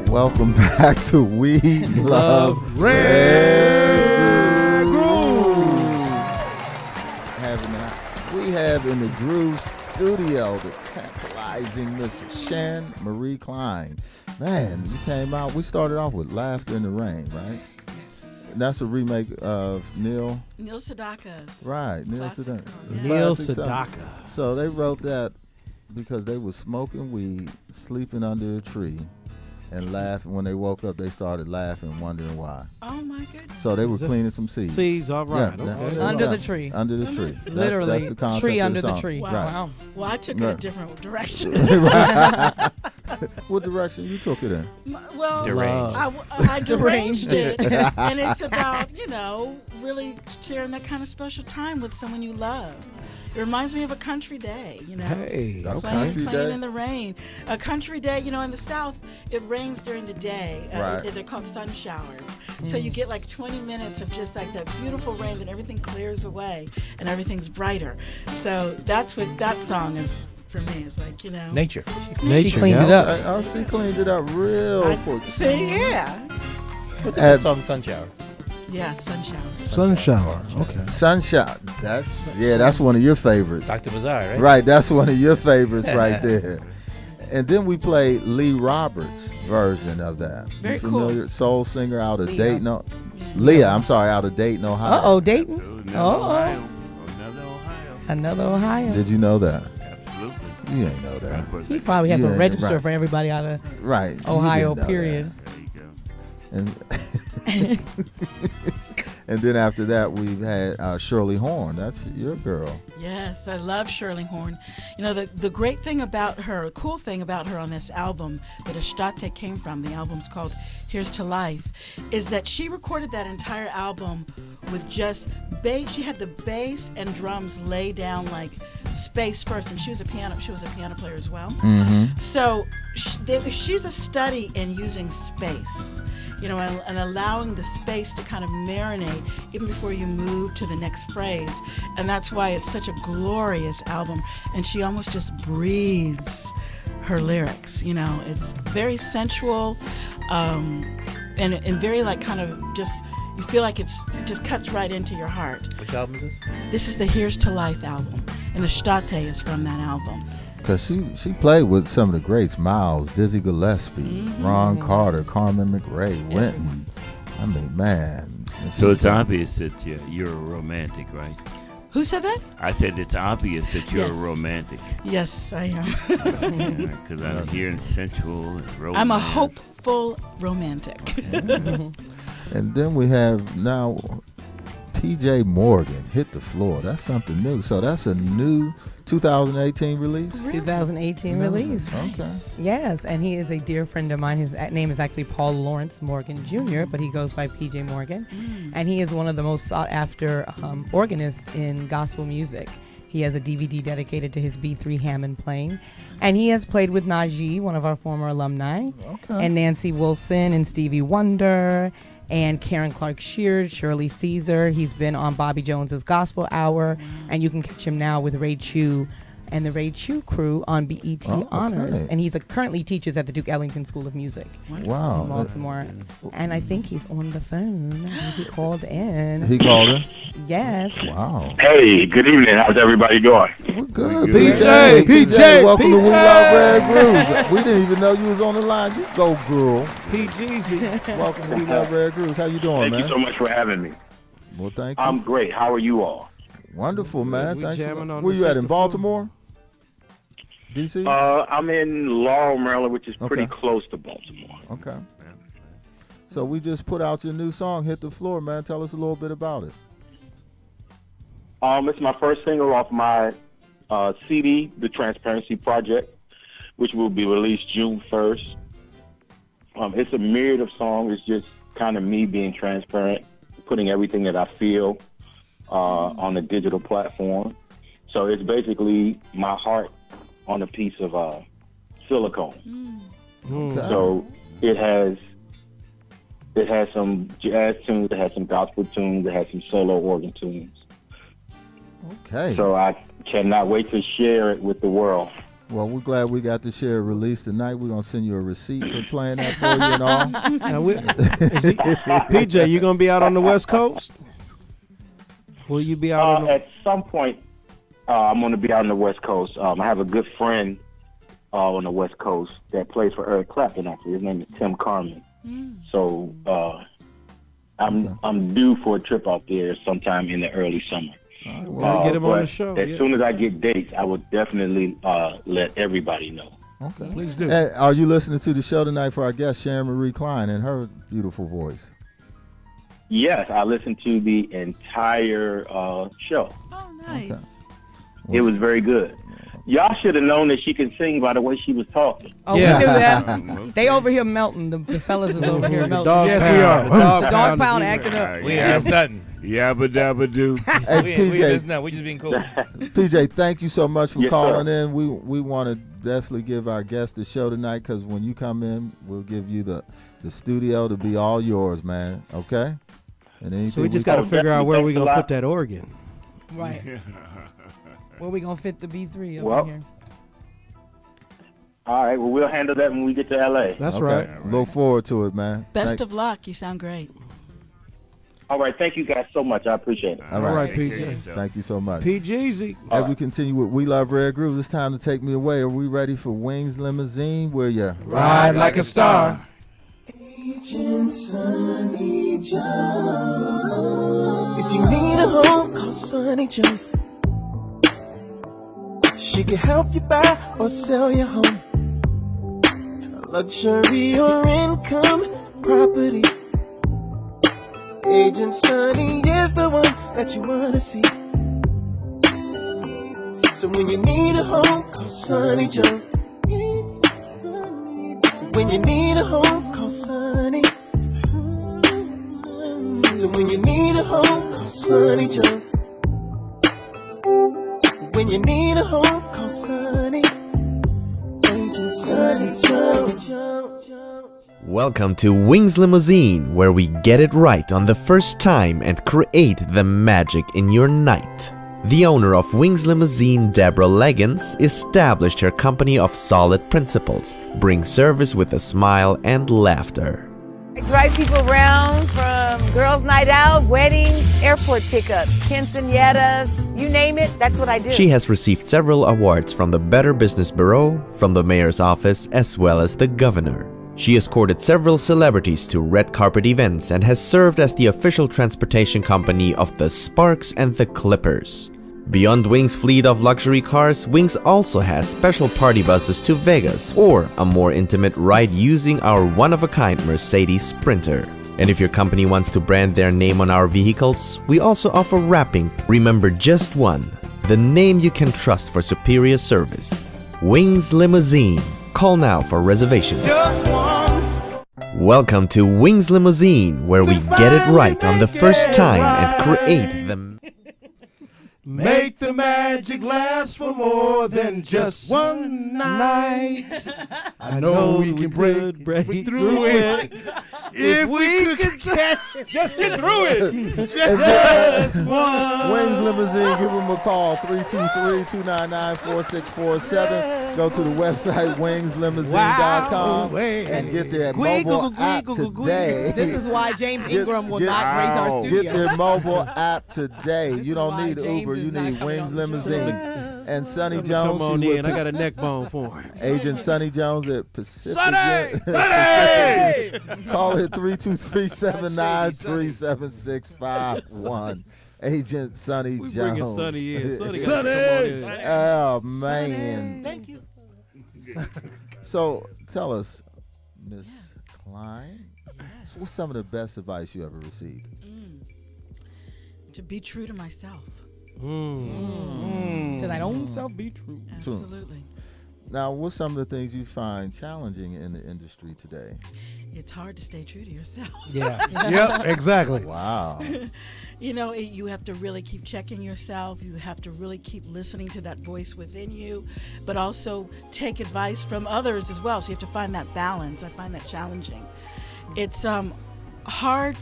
Welcome back to We Love Red Groove. We have in the Groove studio the tantalizing Miss Sharon Marie Cline. Man, you came out. We started off with Laughter in the Rain, right? Yes. that's a remake of Neil Sedaka's. Right, Neil classic Sedaka. song. Neil Classic song. Sedaka. So they wrote that because they were smoking weed, sleeping under a tree, and laughing. When they woke up, they started laughing, wondering why. Oh my goodness. So they were cleaning some seeds. Seeds, all right. Yeah, Okay. Under the tree. Under the tree. Literally, that's the concept tree of under the song. tree. Wow. Right. Wow. Well, I took it a different direction. What direction you took it in? Well, Deranged. I deranged it, and it's about really sharing that kind of special time with someone you love. It reminds me of a country day, Hey, A okay. country playing day? in the rain. A country day, in the South, it rains during the day. Right. They're called sun showers. So you get like 20 minutes of just like that beautiful rain, then everything clears away and everything's brighter. So that's what that song is for me. It's like, Nature. She cleaned it up. Oh, she cleaned it up real quick. See, yeah. What's the song Sun Shower? Yeah, sun shower. Sun shower. Okay. Sunshine. That's one of your favorites. Dr. Bazaar, right? Right, that's one of your favorites right there. And then we played Lee Roberts' version of that. Very You familiar? Soul singer out of Leah. Dayton. Leah, I'm sorry, out of Dayton, Ohio. Uh-oh, Dayton. Another Oh. Ohio. Another Ohio. Another Ohio. Did you know that? Absolutely. You ain't know that. Of course He I probably has to Yeah, register right. for everybody out of Right. you Ohio, didn't know period. There you go. that. And then after that, we've had Shirley Horn. That's your girl. Yes, I love Shirley Horn. The great thing about her, cool thing about her on this album that Ashtate came from, the album's called Here's to Life, is that she recorded that entire album with just bass. She had the bass and drums lay down like space first, and she was a piano player as well. Mm-hmm. So she's a study in using space. And allowing the space to kind of marinate even before you move to the next phrase. And that's why it's such a glorious album. And she almost just breathes her lyrics. It's very sensual and very like kind of just, you feel like it just cuts right into your heart. Which album is this? This is the Here's to Life album. And Ashtate is from that album. Because she played with some of the greats, Miles, Dizzy Gillespie, Ron Carter, Carmen McRae, Wynton. I mean, man. So it's obvious that you're a romantic, right? Who said that? I said it's obvious that you're a Yes. romantic. Yes, I am. Because I'm hearing sensual and romance. I'm a hopeful romantic. And then we have now PJ Morgan, Hit the Floor. That's something new. So that's a new 2018 release? 2018 release. Okay. Yes, and he is a dear friend of mine. His name is actually Paul Lawrence Morgan Jr., but he goes by PJ Morgan. And he is one of the most sought after organists in gospel music. He has a DVD dedicated to his B3 Hammond playing. And he has played with Najee, one of our former alumni, and Nancy Wilson and Stevie Wonder, and Karen Clark Sheard, Shirley Caesar. He's been on Bobby Jones's Gospel Hour, and you can catch him now with Ray Chu and the Ray Chu crew on BET Honors. And he's currently teaches at the Duke Ellington School of Music in Baltimore. And I think he's on the phone. He called in. He called in? Yes. Wow. Hey, good evening. How's everybody doing? We're good. PJ, welcome to We Love Red Grooves. We didn't even know you was on the line. You go, girl. PGZ. Welcome to We Love Red Grooves. How you doing, Thank man? you so much for having me. Well, thank you. I'm great. How are you all? Wonderful, man. We Thanks. jamming on Where the you at, in second floor. Baltimore? DC? I'm in Laurel, Maryland, which is pretty Okay. close to Baltimore. Okay. So we just put out your new song, Hit the Floor, man. Tell us a little bit about it. It's my first single off my CD, The Transparency Project, which will be released June 1st. It's a myriad of songs. It's just kind of me being transparent, putting everything that I feel on a digital platform. So it's basically my heart on a piece of silicone. Okay. So it has some jazz tunes, it has some gospel tunes, it has some solo organ tunes. Okay. So I cannot wait to share it with the world. Well, we're glad we got to share a release tonight. We're going to send you a receipt for playing that for you and all. Now, PJ, you going to be out on the West Coast? Will you be out on the... At some point, I'm going to be out on the West Coast. I have a good friend on the West Coast that plays for Eric Clapton, actually. His name is Tim Carmen. So I'm due for a trip out there sometime in the early summer. We'll get him on the but show. As soon as I get dates, I will definitely let everybody know. Okay. Please do. And are you listening to the show tonight for our guest, Sharon Marie Cline, and her beautiful voice? Yes, I listened to the entire show. Oh, nice. Okay. It was very good. Y'all should have known that she can sing by the way she was talking. Oh, Yeah. we do that. They over here melting. The fellas is over here melting. Dog Yes, pound. we are. The Dog pound is acting up. We ain't missed nothing. Yabba dabba do. Hey, We ain't PJ, missed nothing. We just being cool. PJ, thank you so much for Yes, calling sir. in. We want to definitely give our guest the show tonight because when you come in, we'll give you the studio to be all yours, man. Okay? And anything So we just got to figure out where we're going to put that organ. Right. Where we gonna fit the B3 over Well, here? All right, well, we'll handle that when we get to L.A. That's Okay. right. Look forward to it, man. Best of luck. You sound great. All right, thank you guys so much. I appreciate it. All All right, right. PJ. Thank you so much. PGZ. As we continue with We Love Rare Grooves, it's time to take me away. Are we ready for Wings Limousine? Where you Ride like a star. If you need a home, call Sunny Jones. She can help you buy or sell your home. Luxury or income property. Agent Sunny is the one that you wanna see. So when you need a home, call Sunny Jones. When you need a home, call Sunny. So when you need a home, call Sunny Jones. When you need a home, call Sunny. Agent Sunny Jones. Welcome to Wings Limousine, where we get it right on the first time and create the magic in your night. The owner of Wings Limousine, Deborah Leggins, established her company of solid principles, bring service with a smile and laughter. I drive people around from girls' night out, weddings, airport pickups, quinceañeras, you name it, that's what I do. She has received several awards from the Better Business Bureau, from the mayor's office, as well as the governor. She escorted several celebrities to red carpet events and has served as the official transportation company of the Sparks and the Clippers. Beyond Wings' fleet of luxury cars, Wings also has special party buses to Vegas or a more intimate ride using our one-of-a-kind Mercedes Sprinter. And if your company wants to brand their name on our vehicles, we also offer wrapping. Remember just one, the name you can trust for superior service. Wings Limousine. Call now for reservations. Welcome to Wings Limousine, where we get it right on the first time and create the... Make the magic last for more than just one night. I know we can break through it. If we could just get through it. Just one. Wings Limousine, give them a call, 323-299-4647. Go to the website, wingslimousine.com, and get their mobile app today. This is why James Ingram will not grace our studio. Get their mobile app today. You don't need Uber, you need Wings Limousine. And Sonny Jones, Come on she's with in. I got a neck bone for him. Agent Sonny Jones at Pacific. Sonny! Call it 323-793-7651. Agent Sonny Jones. Bringing Sonny in. Sonny! Oh, man. Thank you. So, tell us, Miss Cline, what's some of the best advice you ever received? To be true to myself. To thine own self be true. Absolutely. Now, what's some of the things you find challenging in the industry today? It's hard to stay true to yourself. Yeah. Yep, exactly. Wow. You know, you have to really keep checking yourself. You have to really keep listening to that voice within you, but also take advice from others as well. So you have to find that balance. I find that challenging. It's hard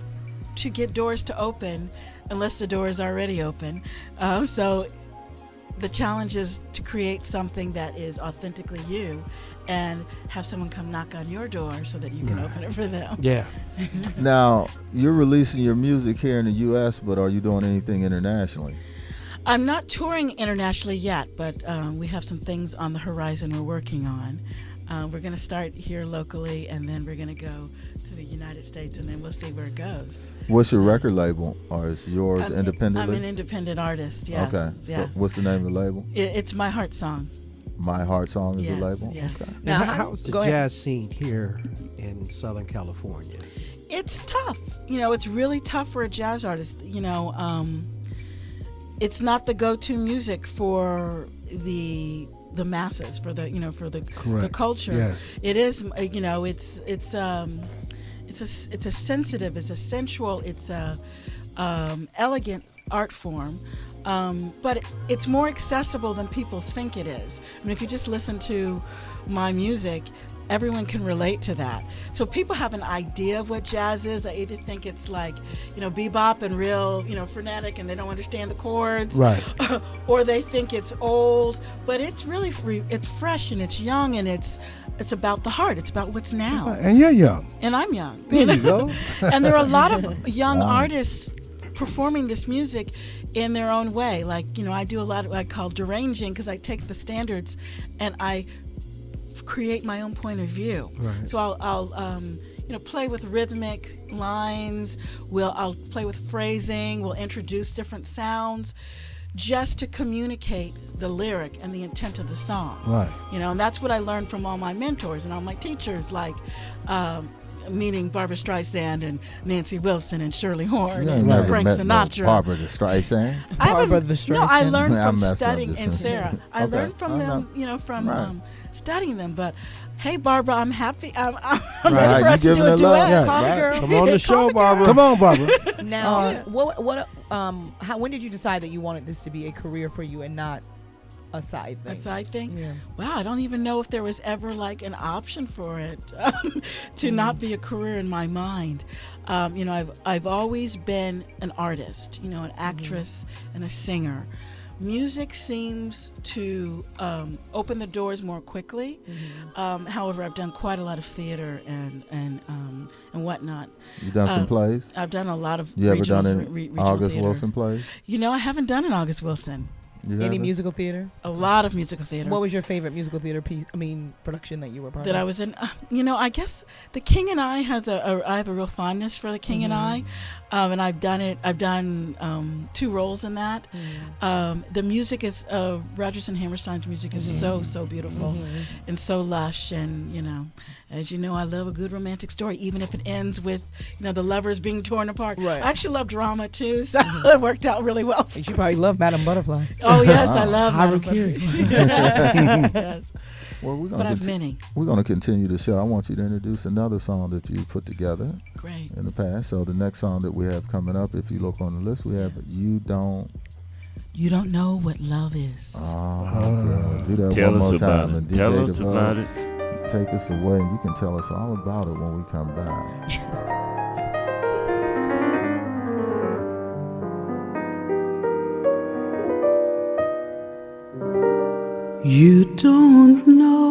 to get doors to open unless the door is already open. So the challenge is to create something that is authentically you and have someone come knock on your door so that you can open it for them. Yeah. Now, you're releasing your music here in the U.S., but are you doing anything internationally? I'm not touring internationally yet, but we have some things on the horizon we're working on. We're going to start here locally, and then we're going to go to the United States, and then we'll see where it goes. What's your record label, or is yours independently? I'm an independent artist, yes. Okay. Yes. So what's the name of the label? It's My Heart Song. My Heart Song is Yes, the label? yes. Okay. Now, how's the go ahead. jazz scene here in Southern California? It's tough. It's really tough for a jazz artist. It's not the go-to music for the masses, for the the culture. Yes. It is. It's a sensitive, it's a sensual, it's a elegant art form. But it's more accessible than people think it is. I mean, if you just listen to my music, everyone can relate to that. So people have an idea of what jazz is. They either think it's like, bebop and real, frenetic, and they don't understand the chords. Right. Or they think it's old, but it's really it's fresh and it's young, and it's about the heart. It's about what's now. And you're young. And I'm young. There you go. And there are a lot of young artists performing this music in their own way. Like, I do a lot of what I call deranging, because I take the standards and I create my own point of view. Right. So I'll play with rhythmic lines. I'll play with phrasing. We'll introduce different sounds just to communicate the lyric and the intent of the song. Right. And that's what I learned from all my mentors and all my teachers, like meaning Barbra Streisand and Nancy Wilson and Shirley Horn and never Frank met Sinatra. No Barbra Streisand. Barbra the Streisand. No, I learned I from messed up studying, just and now. Sarah, I Okay. learned from I them, know. from Right. studying them. But hey, Barbara, I'm happy. I'm Right, ready for you us to do giving a her duet. love? Yeah, Call right. me, girl. Come on the show, Barbara. Come on, Barbara. Now, when did you decide that you wanted this to be a career for you and not a side thing? A side thing? Yeah. Wow, I don't even know if there was ever like an option for it to not be a career in my mind. I've always been an artist, an actress and a singer. Music seems to open the doors more quickly. However, I've done quite a lot of theater and whatnot. You done some plays? I've done a lot of. You ever done regional any regional August theater. Wilson plays? I haven't done an August Wilson. Any musical theater? A lot of musical theater. What was your favorite musical theater piece? Production that you were part of? That I was in. I guess The King and I I have a real fondness for The King and I, and I've done it. I've done 2 roles in that. The music is Rodgers and Hammerstein's music is so beautiful and so lush, and as you know, I love a good romantic story, even if it ends with the lovers being torn apart. Right. I actually love drama too, so it worked out really well. You should probably love Madame Butterfly. Oh yes, I love Harukiri. Yes. Well, But I've many. We're going to continue the show. I want you to introduce another song that you put together Great. in the past. So the next song that we have coming up, if you look on the list, we have You Don't Know What Love Is. Oh, girl. Do that Tell one more us about time. it. And Tell DJ us DeVoe, about it. take us away, and you can tell us all about it when we come back. You don't know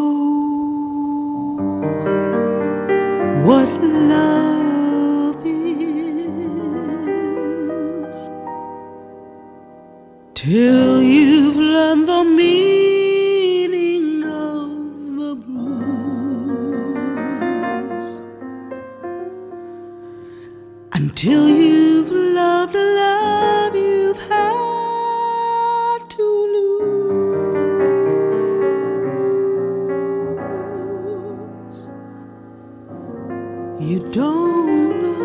what love is till you've learned the meaning of the blues, until you've loved a love you've had to lose. You don't know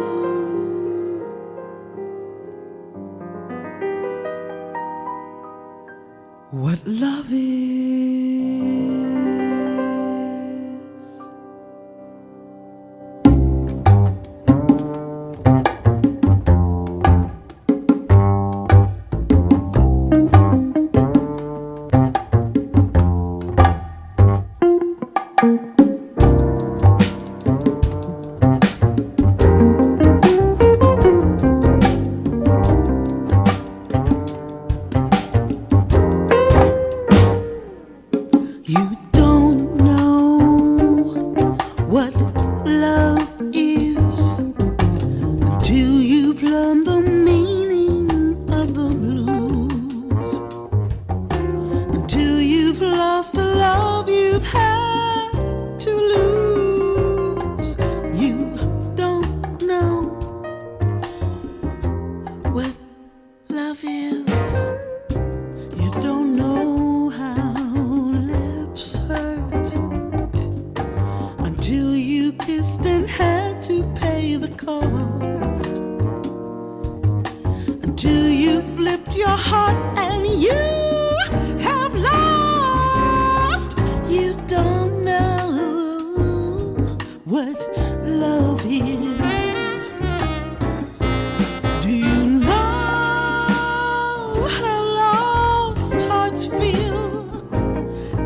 what love is. You don't know what love is until you've learned the meaning of the blues, until you've lost a love you've had what love is. Do you know how lost hearts feel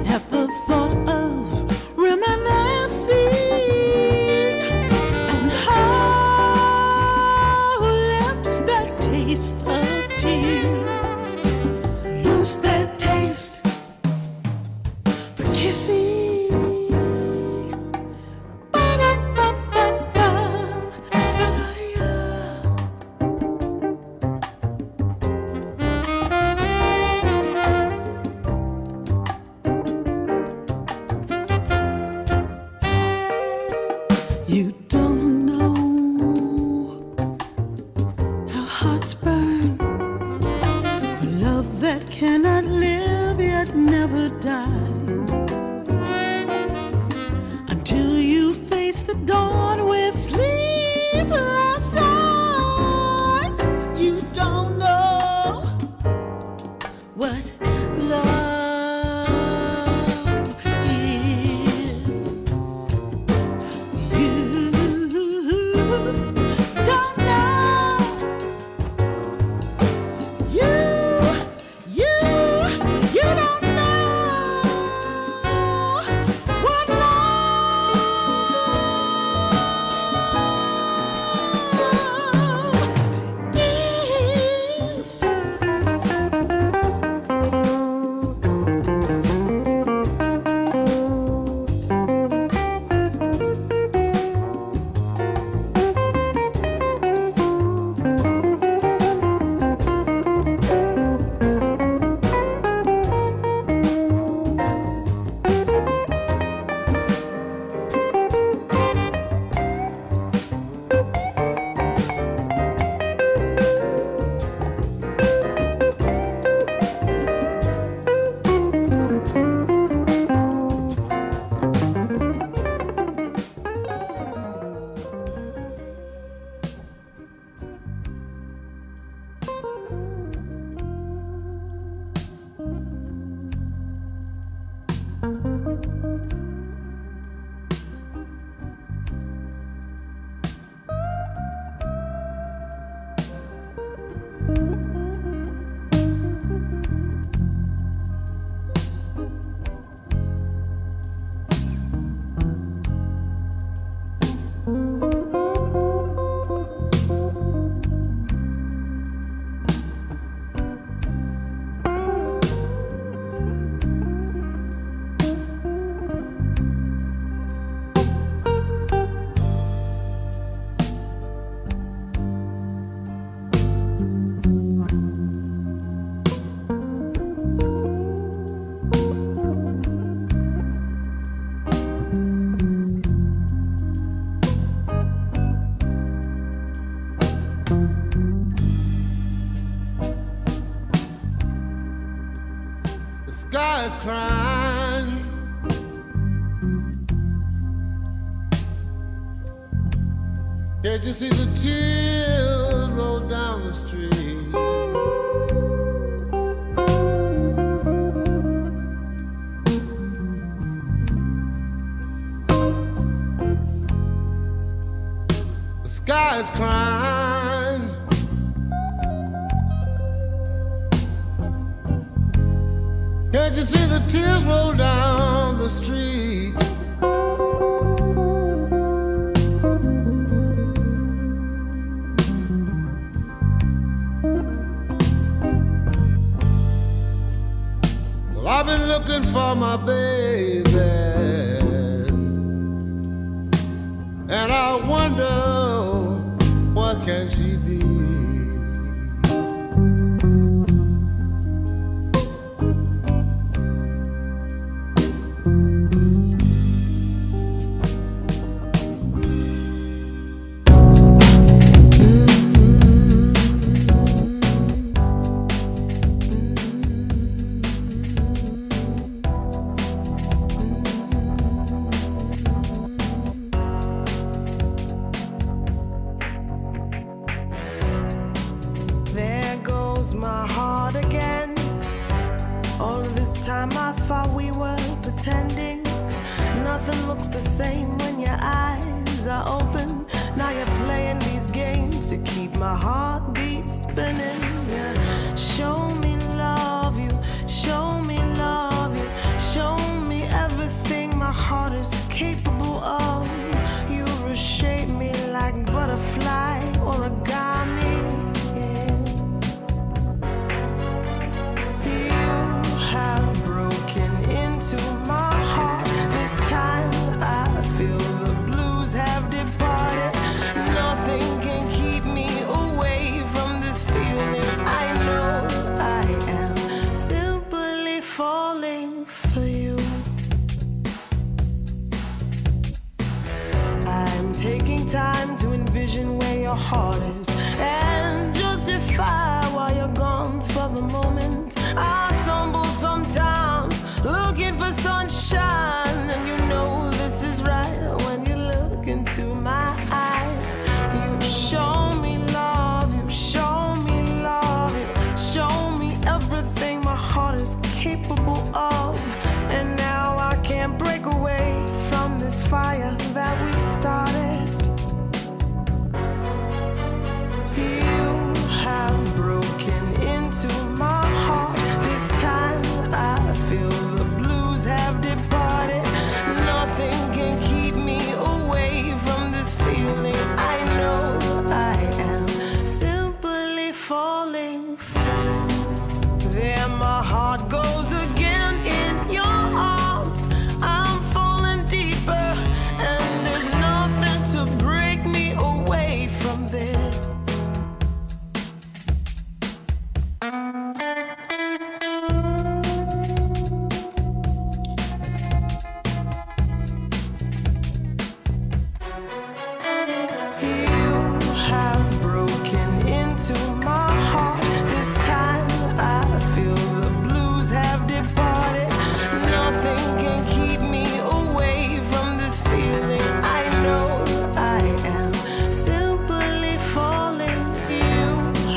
at the thought of reminiscing, and how lips that taste of tears lose their taste for kissing? You don't know how hearts burn for love that cannot live yet never dies, until you face the dawn with sleepless eyes. You don't know what love is. You don't know. You don't know what love is. The sky is crying. Can't you see the tears roll down the street? The sky is crying. Can't you see the tears roll down the street? Well, I've been looking for my baby, and I wonder what can she be? My heart again. All of this time I thought we were pretending. Nothing looks the same when your eyes eyes are open. Now you're playing these games to keep my heartbeat spinning. Yeah. Show me love you, show me love you, show me everything my heart is capable of. You reshape me like butterfly origami. You have broken into my heart. This time I feel the blues have departed. Nothing can keep me away from this feeling. I know I am simply falling for you. I'm taking time to envision where your heart is and justify why you're gone for the moment. I tumble sometimes looking for sunshine, and you know this is right when you look into my eyes. You show me love, you show me love, you show me everything my heart is capable of. And now I can't break away from this fire that we started. You have broken into my heart. This time I feel the blues have departed. Nothing can keep me away from this feeling. I know I am simply falling for you. There my heart goes again in your arms. I'm falling deeper, and there's nothing to break me away from this. You have broken into my heart. This time I feel the blues have departed. Nothing can keep me away from this feeling. I know I am simply falling. You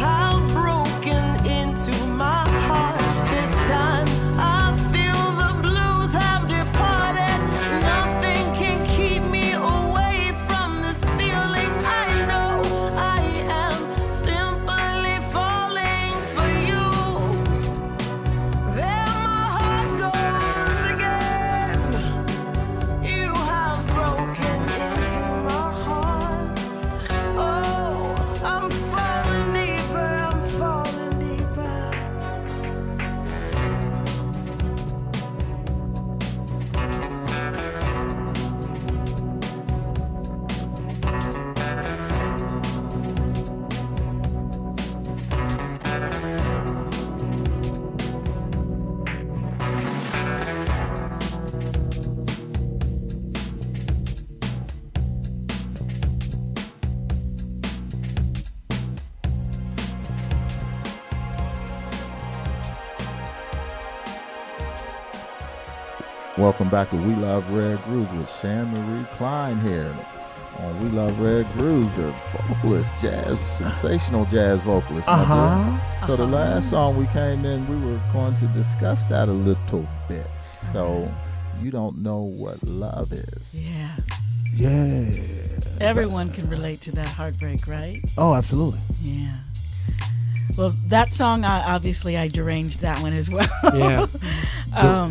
have broken into my heart. This time I feel the blues have departed. Nothing can keep me away from this feeling. I know I am simply falling for you. There my heart goes again. You have broken into my heart. Oh, I'm falling deeper, I'm falling deeper. Welcome back to We Love Rare Grooves with Sharon Cline here on We Love Rare Grooves, the vocalist, sensational jazz vocalist. my dear. So the last song we came in, we were going to discuss that a little bit. So you don't know what love is. Yeah. Yeah. Everyone can relate to that heartbreak, right? Oh, absolutely. Yeah. Well, that song, I deranged that one as well. Yeah.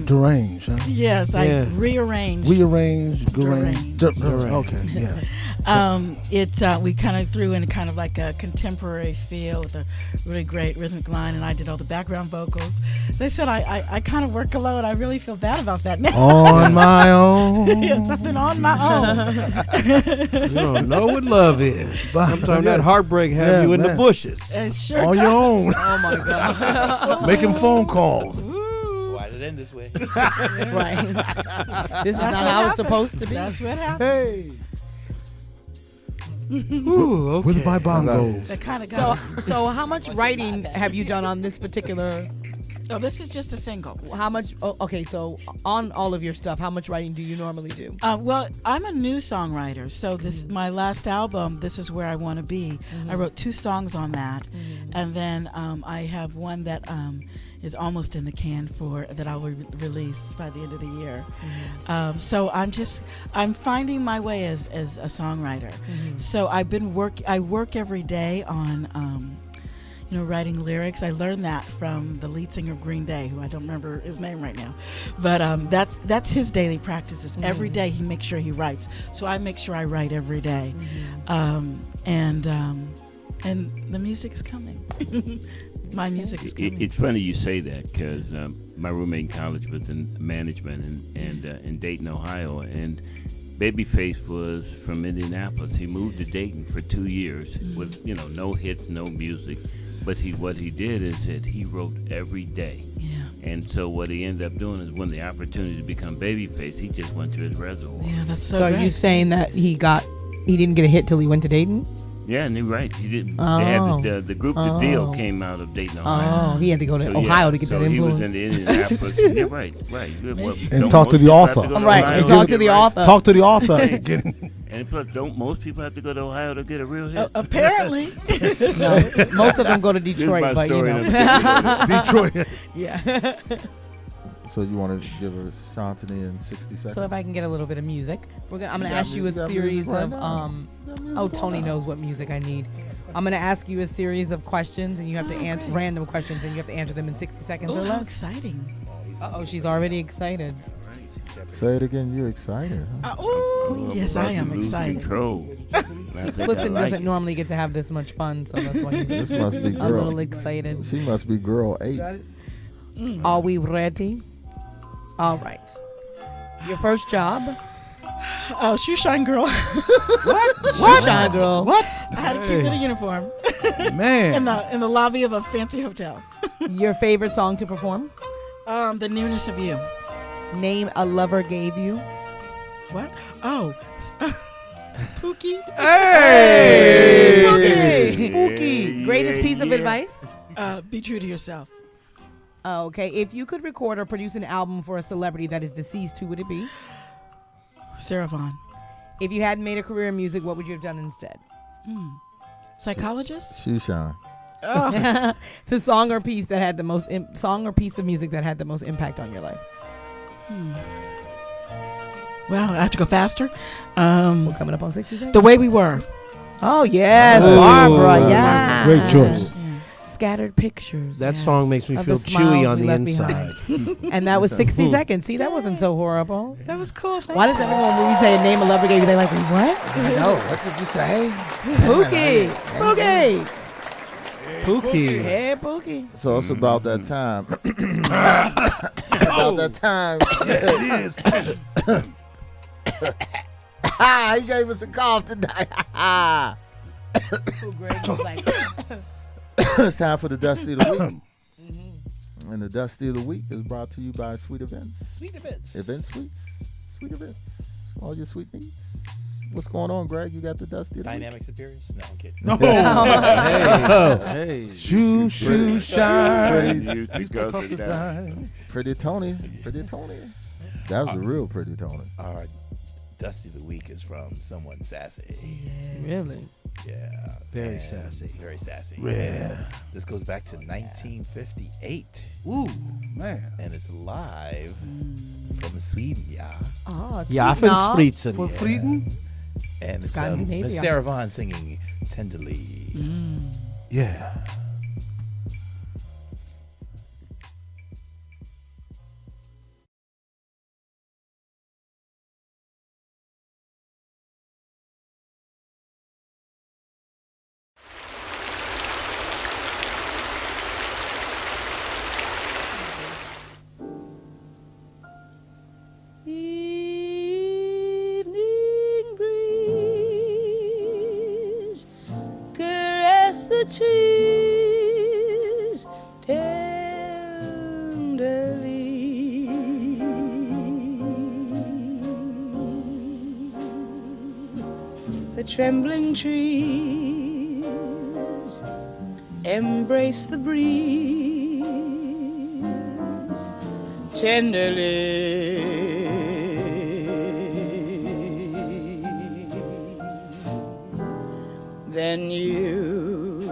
Deranged, huh? Yes, I rearranged. Deranged. Okay, yeah. We kind of threw in kind of like a contemporary feel with a really great rhythmic line, and I did all the background vocals. They said I kind of work alone. I really feel bad about that now. On my own. Yeah, something on my own. You don't know what love is. Sometimes that heartbreak have you in the bushes. It sure on your own. Oh my God. Making phone calls. Why did it end this way? Right. This is not how it's supposed to be. That's what happened. Hey. Ooh, okay. With my bongos. That kind of So how much writing have you done on this particular Oh, this is just a single. How much? Oh, okay, so on all of your stuff, how much writing do you normally do? Well, I'm a new songwriter, so this my last album, This Is Where I Want to Be. I wrote 2 songs on that, and then I have one that is almost in the can that I will release by the end of the year. So I'm finding my way as a songwriter. So I work every day on writing lyrics. I learned that from the lead singer of Green Day, who I don't remember his name right now, but that's his daily practices. Every day he makes sure he writes. So I make sure I write every day, and the music is coming. My music is coming. It's funny you say that because my roommate in college was in management in Dayton, Ohio, and Babyface was from Indianapolis. He moved to Dayton for 2 years with no hits, no music. But what he did is that he wrote every day. Yeah. And so what he ended up doing is when the opportunity to become Babyface, he just went to his reservoir. Yeah, that's So are you saying that he didn't get a hit till he went to Dayton? Yeah, and you're right. He didn't. They had the group The Deal came out of Dayton, Ohio. Oh, he had to go to Ohio to get that influence. He was in the Indianapolis. Yeah, right. And talk to the author. Right, and talk to the author. Talk to the author. And plus, don't most people have to go to Ohio to get a real hit? Apparently. No, most of them go to Detroit, but Detroit. Yeah. So you want to give her Shantini in 60 seconds? So if I can get a little bit of music, I'm going to ask you a series of Tony knows what music I need. I'm going to ask you a series of questions, and you have to random questions, and you have to answer them in 60 seconds or less. How exciting! She's already excited. Say it again. You're excited, huh? Yes, I am excited. Control. Clifton doesn't normally get to have this much fun, so that's why he's This must be a girl. little excited. She must be girl 8. Are we ready? All right. Your first job? Oh, shoe shine girl. What? Shoe shine girl. What? I had a cute little uniform. Man. in the lobby of a fancy hotel. Your favorite song to perform? The Nearness of You. Name a lover gave you. What? Oh. Pookie. Hey! Pookie. Pookie. Greatest piece of advice? Be true to yourself. Okay. If you could record or produce an album for a celebrity that is deceased, who would it be? Sarah Vaughan. If you hadn't made a career in music, what would you have done instead? Psychologist? Shoe shine. Oh. The song or piece that had the most song or piece of music that had the most impact on your life. Well, I have to go faster. We're coming up on 60 seconds. The Way We Were. Oh yes, Barbara. Yeah. Great choice. Scattered pictures. That song makes me of feel the smiles chewy on we the left inside. behind. And that was 60 seconds. See, that wasn't so horrible. That was cool. Why does everyone, when we say a name a lover gave you, they like, wait, what? No, what did you say? Pookie. Pookie. Pookie. Hey, Pookie. So it's about that time. It's about that time. It is. He gave us a cough tonight. It's time for the Dusty of the Week. And the Dusty of the Week is brought to you by Sweet Events. Sweet Events. Event Suites. Sweet Events. All your sweet needs. What's going on, Greg? You got the Dusty of the Dynamic Superiors? No, I'm kidding. No. Hey. Shoe shine. Pretty Tony. That was a real Pretty Tony. Our Dusty of the Week is from someone sassy. Really? Yeah. Very sassy. Very sassy. Yeah. This goes back to 1958. Ooh, man. And it's live from Sweden, yeah. Oh, it's Ja, sweet von now. Spritzen. For Frieden? And it's Scandinavia. Sarah Vaughan singing Tenderly. Yeah. Evening breeze, caress the trees tenderly. The trembling trees embrace the breeze. tenderly. Then you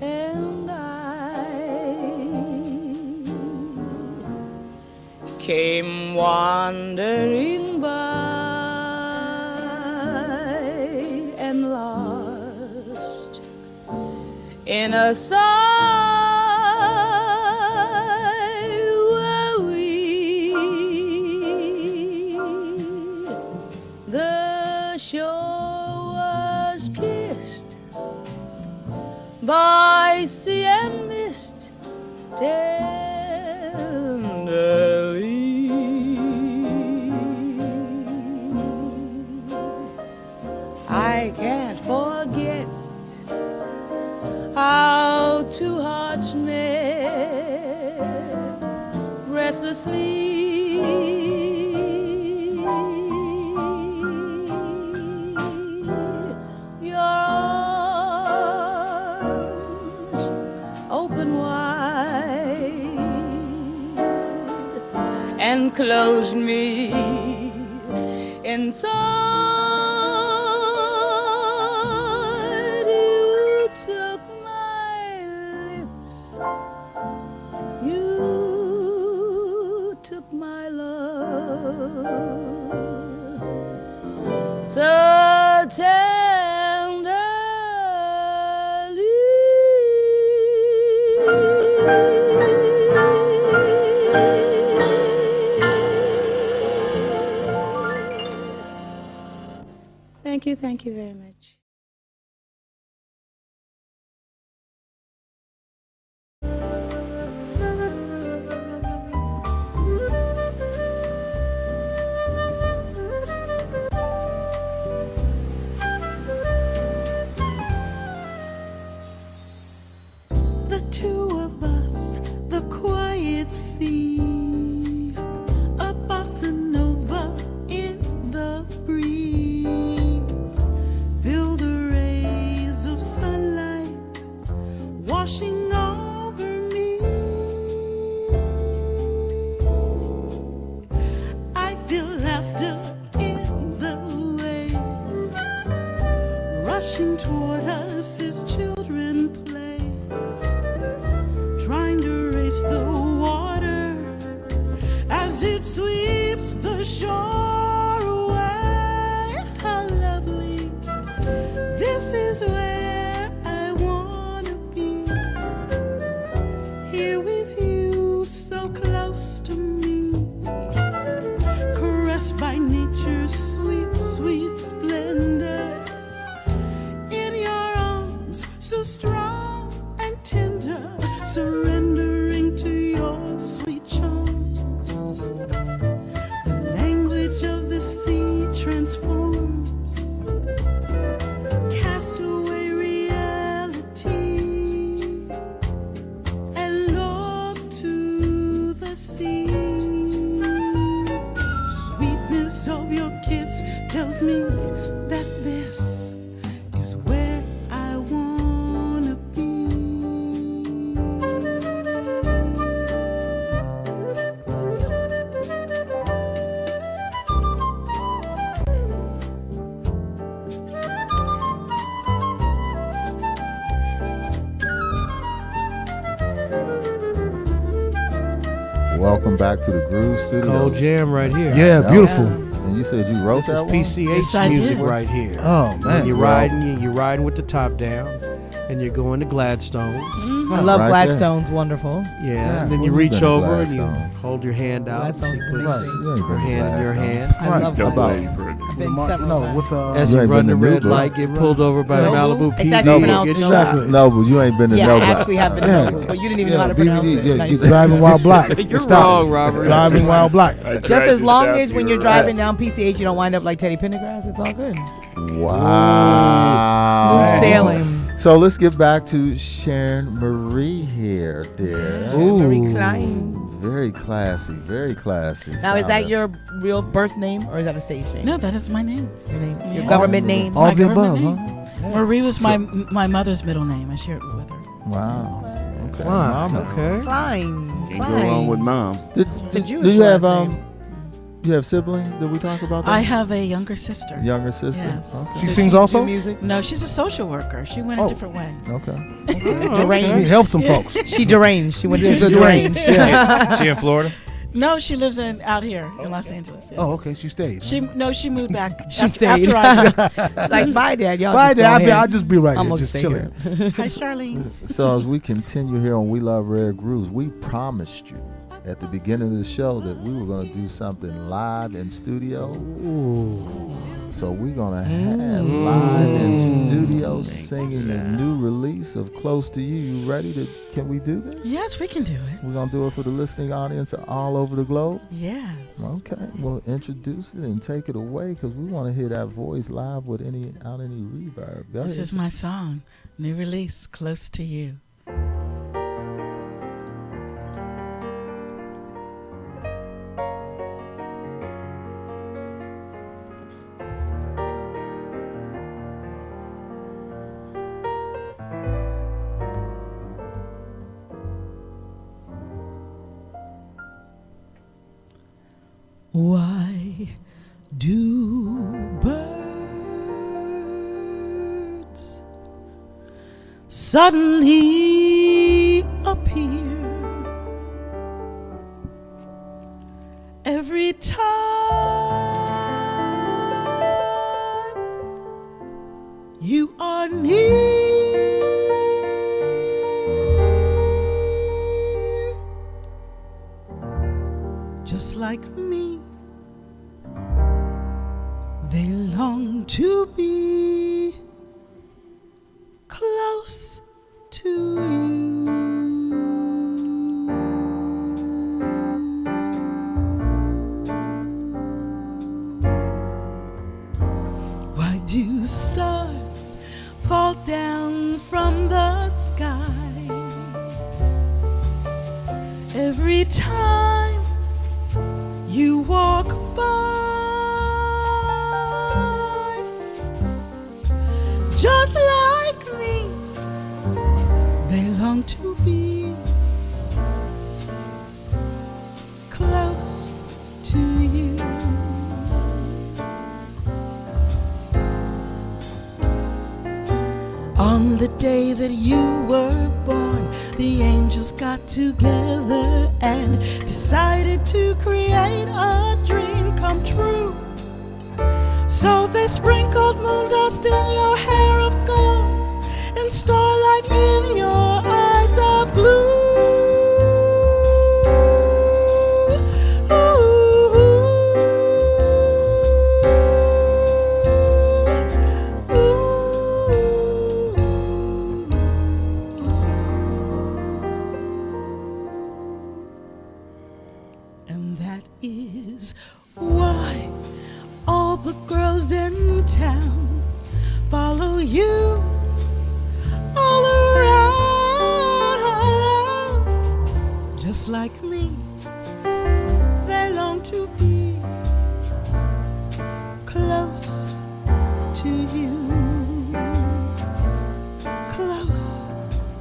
and I came wandering by and lost in a sigh were we. The shore was kissed by sea and mist tenderly. I can't forget how two hearts met breathlessly. Your arms open wide and closed me inside. You took my lips, you took my love so tenderly. Thank you very much. The two of us, the quiet sea, a bossa nova in the breeze. Feel the rays of sunlight washing over me. I feel laughter in the waves rushing toward us as children play, trying to race the water as it sweeps the shore away. How lovely, this is where I wanna be, here with you so close to me, caressed by nature's sweet, sweet splendor, in your arms so strong and tender, surrendering to your sweet charms. The language of the sea transforms, cast away reality and look to the sea. Sweetness of your kiss tells me that this is where I wanna be. Welcome back to the Groove Studio. Cold jam right here. Yeah, beautiful. And you said you wrote This that is one? PCH Yes, I music did. right here. Oh, man. You're riding with the top down, and you're going to Gladstone's. I love Right there. Gladstone's wonderful. Yeah, and then Well, you you've reach been to over and you Gladstone's. hold your hand out. Gladstone's You put amazing. You ain't your been to hand in your Gladstone. hand. I Right. love Don't go Gladstone. any further. I've been several No, times. with As You you ain't run been the to red Noble. light, get pulled over by the Noble? Malibu It's PD. actually and pronounced get Noble. shot. Exactly. No, but you ain't been to Yeah, Nova. I actually have been to Yeah. Noble, but you didn't even know how to BBD, pronounce it. yeah, Nice. get driving while black. You're Stop. wrong, Robert. Driving while black. Just as long as when you're driving down PCH, you don't wind up like Teddy Pendergrass. It's all good. Wow. Smooth sailing. So let's get back to Sharon Marie here, dear. Marie Cline. Very classy, very classy. Now, is that sounding. your real birth name or is that a stage name? No, that is my name. Your name, your Yeah. government name. All My of the government above, name. huh? Marie was So- my mother's middle name. I shared it with her. Wow. Okay. Cline. Mama. Okay. Cline. Can't go wrong with mom. a Do Jewish you have last name. you have siblings? Did we talk about that? I have a younger sister. Younger sister. Yes. Okay. She sings also? Do music? No, she's a social worker. She went a different way. Okay. Deranged. He helped some folks. She deranged. She went Yeah, to the she deranged. deranged. She in Florida? No, she lives out here in Los Angeles. Yeah. Oh, okay. She stayed. She moved back. She after, stayed. After I It's like, bye, Dad. Y'all Bye, just go Dad. ahead. I'll just be right I'm here, gonna just stay chilling. here. Hi, Charlene. So as we continue here on We Love Rare Grooves, we promised you at the beginning of the show that we were going to do something live in studio. Ooh. So we're going to have live in studio singing the new release of Close to You. You ready to, can we do this? Yes, we can do it. We're going to do it for the listening audience all over the globe? Yeah. Okay, we'll introduce it and take it away because we want to hear that voice live without any reverb. Go This ahead. is my song, new release, Close to You. Why do birds suddenly appear every time you are near? Just like me, they long to be close to you. Why do stars fall down from the sky every time you walk by? Just like me, they long to be close to you. On the day that you were born, the angels got together and decided to create a dream come true. So they sprinkled moon dust in your hair of gold and starlight in your eyes of blue. And that is why all the girls in town follow you all around. Just like me, they long to be close to you. Close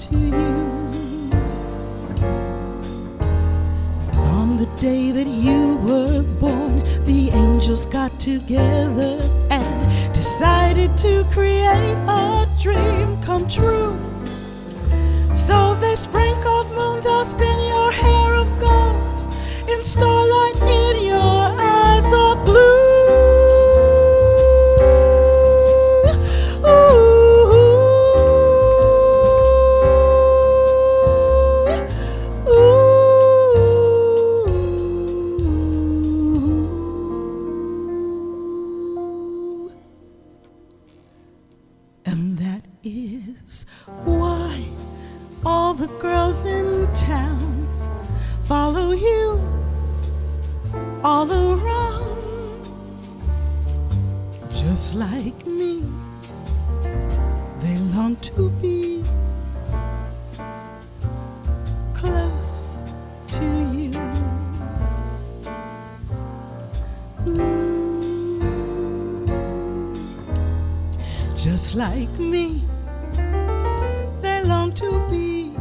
to you. On the day that you were born, the angels got together and decided to create a dream come true. So they sprinkled moon dust in your hair of gold and starlight in your eyes of blue. And that is why all the girls in town follow you all around. Just like me, they long to be close to you. Just like me, they long to be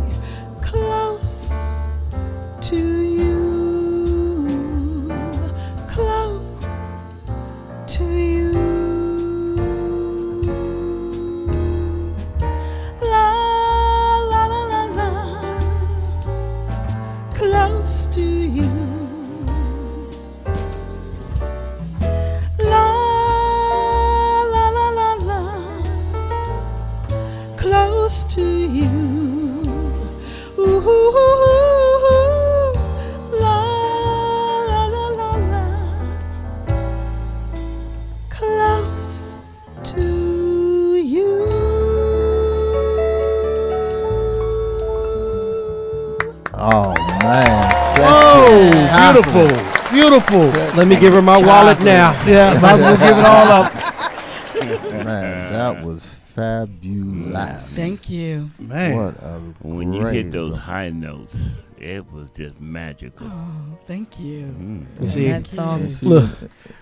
close to you. La la la la la, close to you. La la la la la, close to you. Ooh, la la la la la, close to you. Oh man, beautiful, beautiful. Let me give her my wallet now. Yeah, might as well give it all up. Man, that was fabulous. Thank you. Man. What a When you great hit those job. high notes, it was just magical. Oh, thank you. You see, that song, look,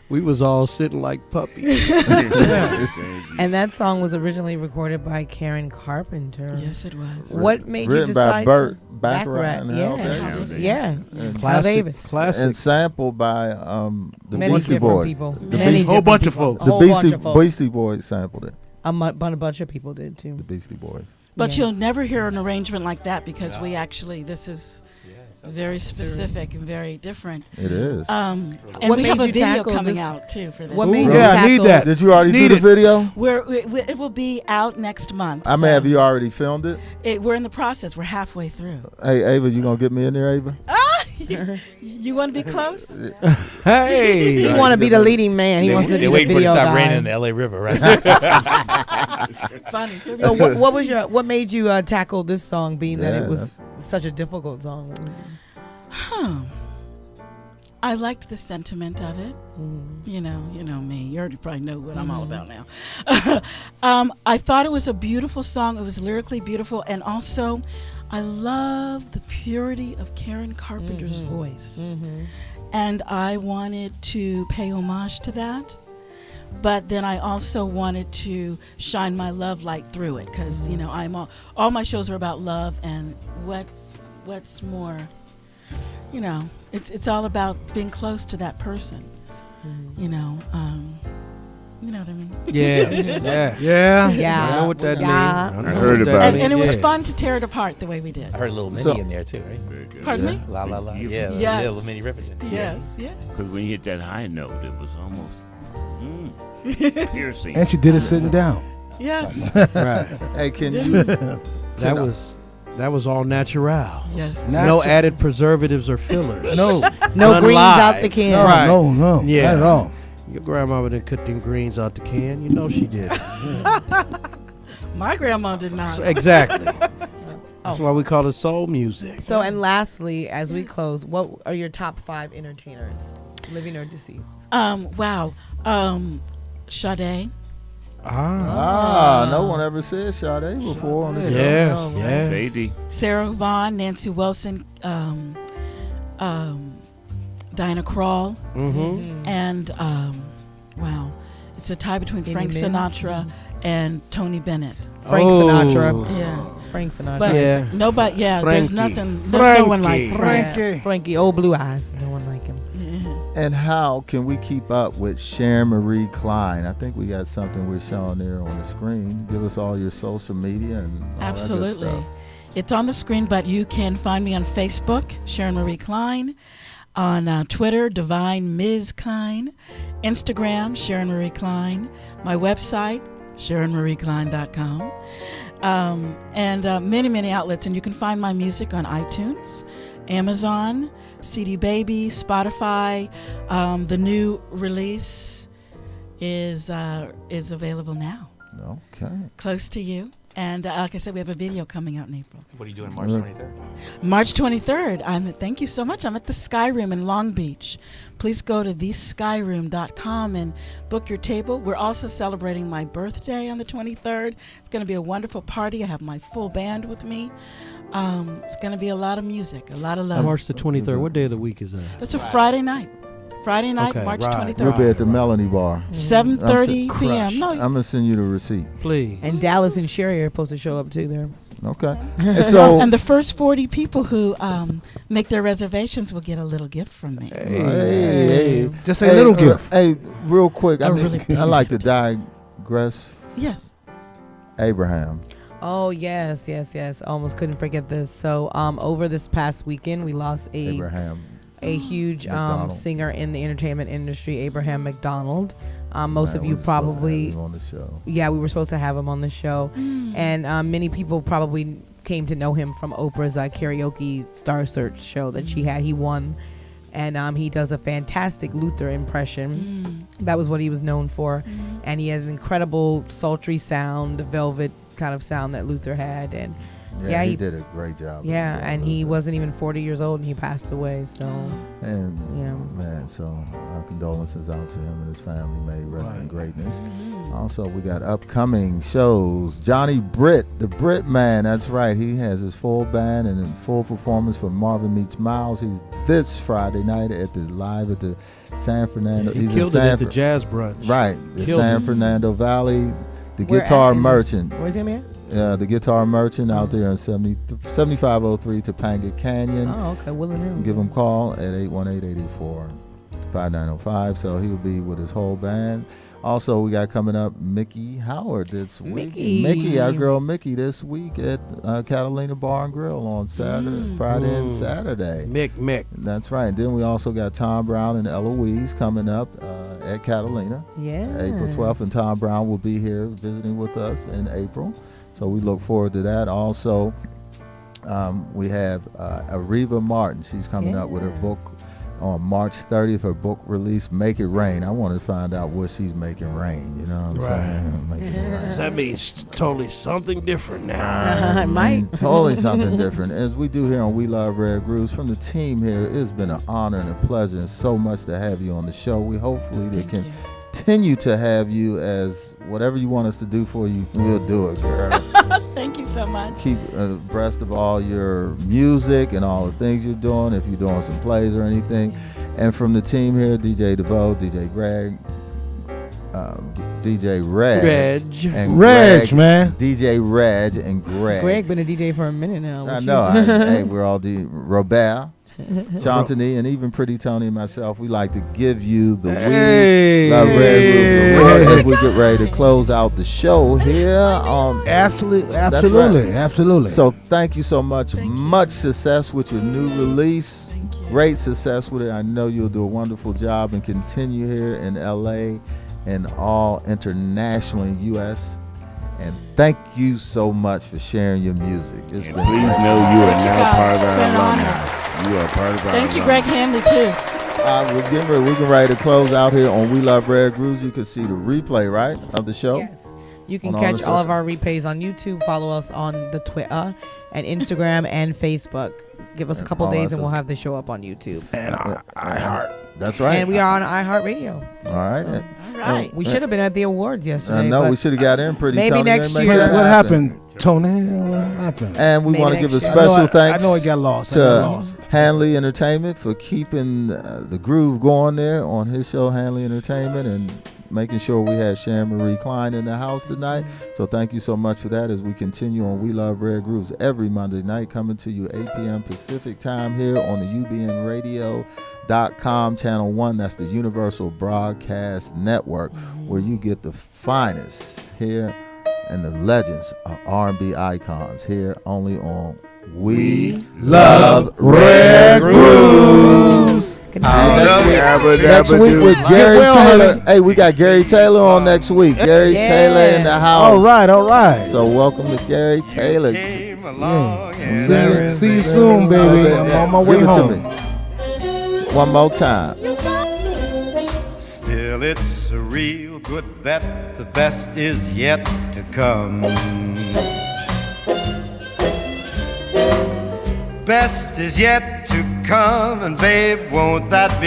we was all sitting like puppies. and that song was originally recorded by Karen Carpenter. Yes, it was. What made you Written by decide? Burt to Baccarat and Hal Davis. Yeah. And Hal Davis. Classic. And sampled by the Many Beastie different Boys. people. The Many Beastie, whole bunch of different folks. people. the A whole bunch of folks. Beastie Boys sampled it. A bunch of people did too. The Beastie Boys. But Yeah. you'll never hear an arrangement like that because we actually, this is very specific and very different. It is. And What we have made a you video tackle coming this- out too for this. What made you Yeah, I need tackle? that. Did you already Need do the it. video? It will be out next month. I mean, have you already filmed it? We're in the process. We're halfway through. Hey, Ava, you gonna get me in there, Ava? You want to be close? Hey. He want to be the leading man. He wants to be They're the waiting for it to video stop guy. raining in the LA River, right? Funny. So what made you tackle this song, being that Yeah, it was such a difficult song? I liked the sentiment of it. You know me. You already probably know what I'm all about now. I thought it was a beautiful song. It was lyrically beautiful, and also, I love the purity of Karen Carpenter's voice, and I wanted to pay homage to that. But then I also wanted to shine my love light through it, because I'm all my shows are about love, and what's more. It's all about being close to that person. You know what I mean? Yeah. Yeah. I know what that Yeah. means. I heard about it. And it was Yeah. fun to tear it apart the way we did. I heard a little mini So- in there too, right? Very good. Pardon me? La la la. Yeah, Yes. yeah, little mini represent. Yes, yeah. Because when you hit that high note, it was almost piercing. And she did it sitting down. Yes. Right. Hey, can you? That was all natural. Yes. No added preservatives or fillers. No. No None greens live. out the can. No, Right. no, Yeah. not at all. Your grandmama didn't cut them greens out the can. You know she did. My grandma did not. So, exactly. That's why we call it soul music. So, and lastly, as we close, what are your top 5 entertainers, living or deceased? Wow. Sade. No one ever said Sade before on the show. Yes, yeah. Sadie. Sarah Vaughan, Nancy Wilson, Diana Krall, and wow, it's a tie between Frank Minnie Sinatra and Tony Bennett. Frank Sinatra. Yeah, Frank Sinatra. but Yeah. nobody. Yeah, there's Frankie. nothing. There's no one like Frank. Frankie. Frankie, old blue eyes. No one like him. And how can we keep up with Sharon Marie Cline? I think we got something we're showing there on the screen. Give us all your social media and all Absolutely. that good stuff. It's on the screen, but you can find me on Facebook, Sharon Marie Cline, on Twitter, Divine Ms. Cline, Instagram, Sharon Marie Cline, my website, SharonMarieCline.com, and many, many outlets. And you can find my music on iTunes, Amazon, CD Baby, Spotify. The new release is available now. Okay. Close to you. And like I said, we have a video coming out in April. What are you doing March 23rd? March 23rd. Thank you so much. I'm at the Sky Room in Long Beach. Please go to theskyroom.com and book your table. We're also celebrating my birthday on the 23rd. It's going to be a wonderful party. I have my full band with me. It's going to be a lot of music, a lot of love. March the 23rd. What day of the week is that? That's a Friday night. Friday night, Okay, March right. 23rd. We'll be at the Melanie Bar. 7:30 p.m. No, I'm gonna send you the receipt. Please. And Dallas and Sherry are supposed to show up too there. Okay. And so, and the first 40 people who make their reservations will get a little gift from me. hey. Just a little gift. Hey, real quick, I like to gift. digress. Yes. Abraham. Oh yes. Almost couldn't forget this. So over this past weekend, we lost Abraham. a huge McDonald. singer in the entertainment industry, Abraham McDonald. Most Man, of you we were supposed to have probably him on the show. Yeah, we were supposed to have him on the show, and many people probably came to know him from Oprah's karaoke Star Search show that she had. He won, and he does a fantastic Luther impression. That was what he was known for, and he has an incredible sultry sound, the velvet kind of sound that Luther had, and Yeah, he did a great job. Yeah, and he wasn't even 40 years old, and he passed away. So, and yeah, man, so our condolences out to him and his family. May he rest in greatness. Also, we got upcoming shows. Johnny Britt, the Brit Man. That's right. He has his full band and in full performance for Marvin Meets Miles. He's this Friday night at the San Fernando. He He's killed in it at the Jazz Brunch. Right, the Killed San it. Fernando Valley. The Where Guitar at? Merchant. Where's him at? The Guitar Merchant out there in 7503 Topanga Canyon. Oh, okay. Willing him. Give him a call at 818-884-5905. So he'll be with his whole band. Also, we got coming up Mickey Howard this week. Mickey, our girl Mickey, this week at Catalina Bar and Grill on Friday and Saturday. Mick. That's right. Then we also got Tom Brown and Eloise coming up at Catalina. Yeah. April 12th, and Tom Brown will be here visiting with us in April. So we look forward to that. Also, we have Areva Martin. She's coming up with her book on March 30th, her book release, Make It Rain. I want to find out what she's making rain. You know what I'm saying? Make it rain. That means totally something different now. It might. Totally something different. As we do here on We Love Rare Grooves, from the team here, it's been an honor and a pleasure and so much to have you on the show. We hopefully continue to have you, as whatever you want us to do for you, we'll do it, girl. Thank you so much. Keep abreast of all your music and all the things you're doing, if you're doing some plays or anything. And from the team here, DJ DeVoe, DJ Greg, DJ Reg, and Reg, man. DJ Reg and Greg. Greg been a DJ for a minute now. I know. Hey, we're all Robert, Shantani, and even Pretty Tony and myself. We like to give you the We Love Rare Grooves Award as we get ready to close out the show here. Absolutely. So thank you so much. Much success with your new release. Great success with it. I know you'll do a wonderful job and continue here in LA and all internationally, U.S. And thank you so much for sharing your music. It's been Please great. know you are now part of It's our been an alumni. You are part of our Thank you, alumni. Greg Hanley, too. We're getting ready to close out here on We Love Rare Grooves. You can see the replay, right, of the show? Yes. You can On catch the all of social- our replays on YouTube. Follow us on the Twitter and Instagram and Facebook. Give us a couple all days that and we'll stuff. have the show up on YouTube. And iHeart. That's right. And we are on iHeartRadio. All right. So, right. we should have been at the awards yesterday. I know but we should have got in pretty. maybe Tony, next make year. that What happen. happened, Tony? What happened? And we Maybe want to give a next year. special thanks. I know it got lost. to Hanley Entertainment for keeping the groove going there on his show, Hanley Entertainment, and making sure we had Sharon Marie Cline in the house tonight. So thank you so much for that as we continue on We Love Rare Grooves every Monday night, coming to you 8 p.m. Pacific time here on the UBNradio.com channel 1. That's the Universal Broadcast Network, where you get the finest here and the legends of R&B icons here only on We Love Rare Grooves. Next week with Gary Taylor. Hey, we got Gary Taylor on next week. Gary Taylor in the house. All right. So welcome to Gary Taylor. See you soon, baby. I'm on my way Give it to home. me. One more time. Still, it's a real good bet. The best is yet to come. Best is yet to come, and babe, won't that be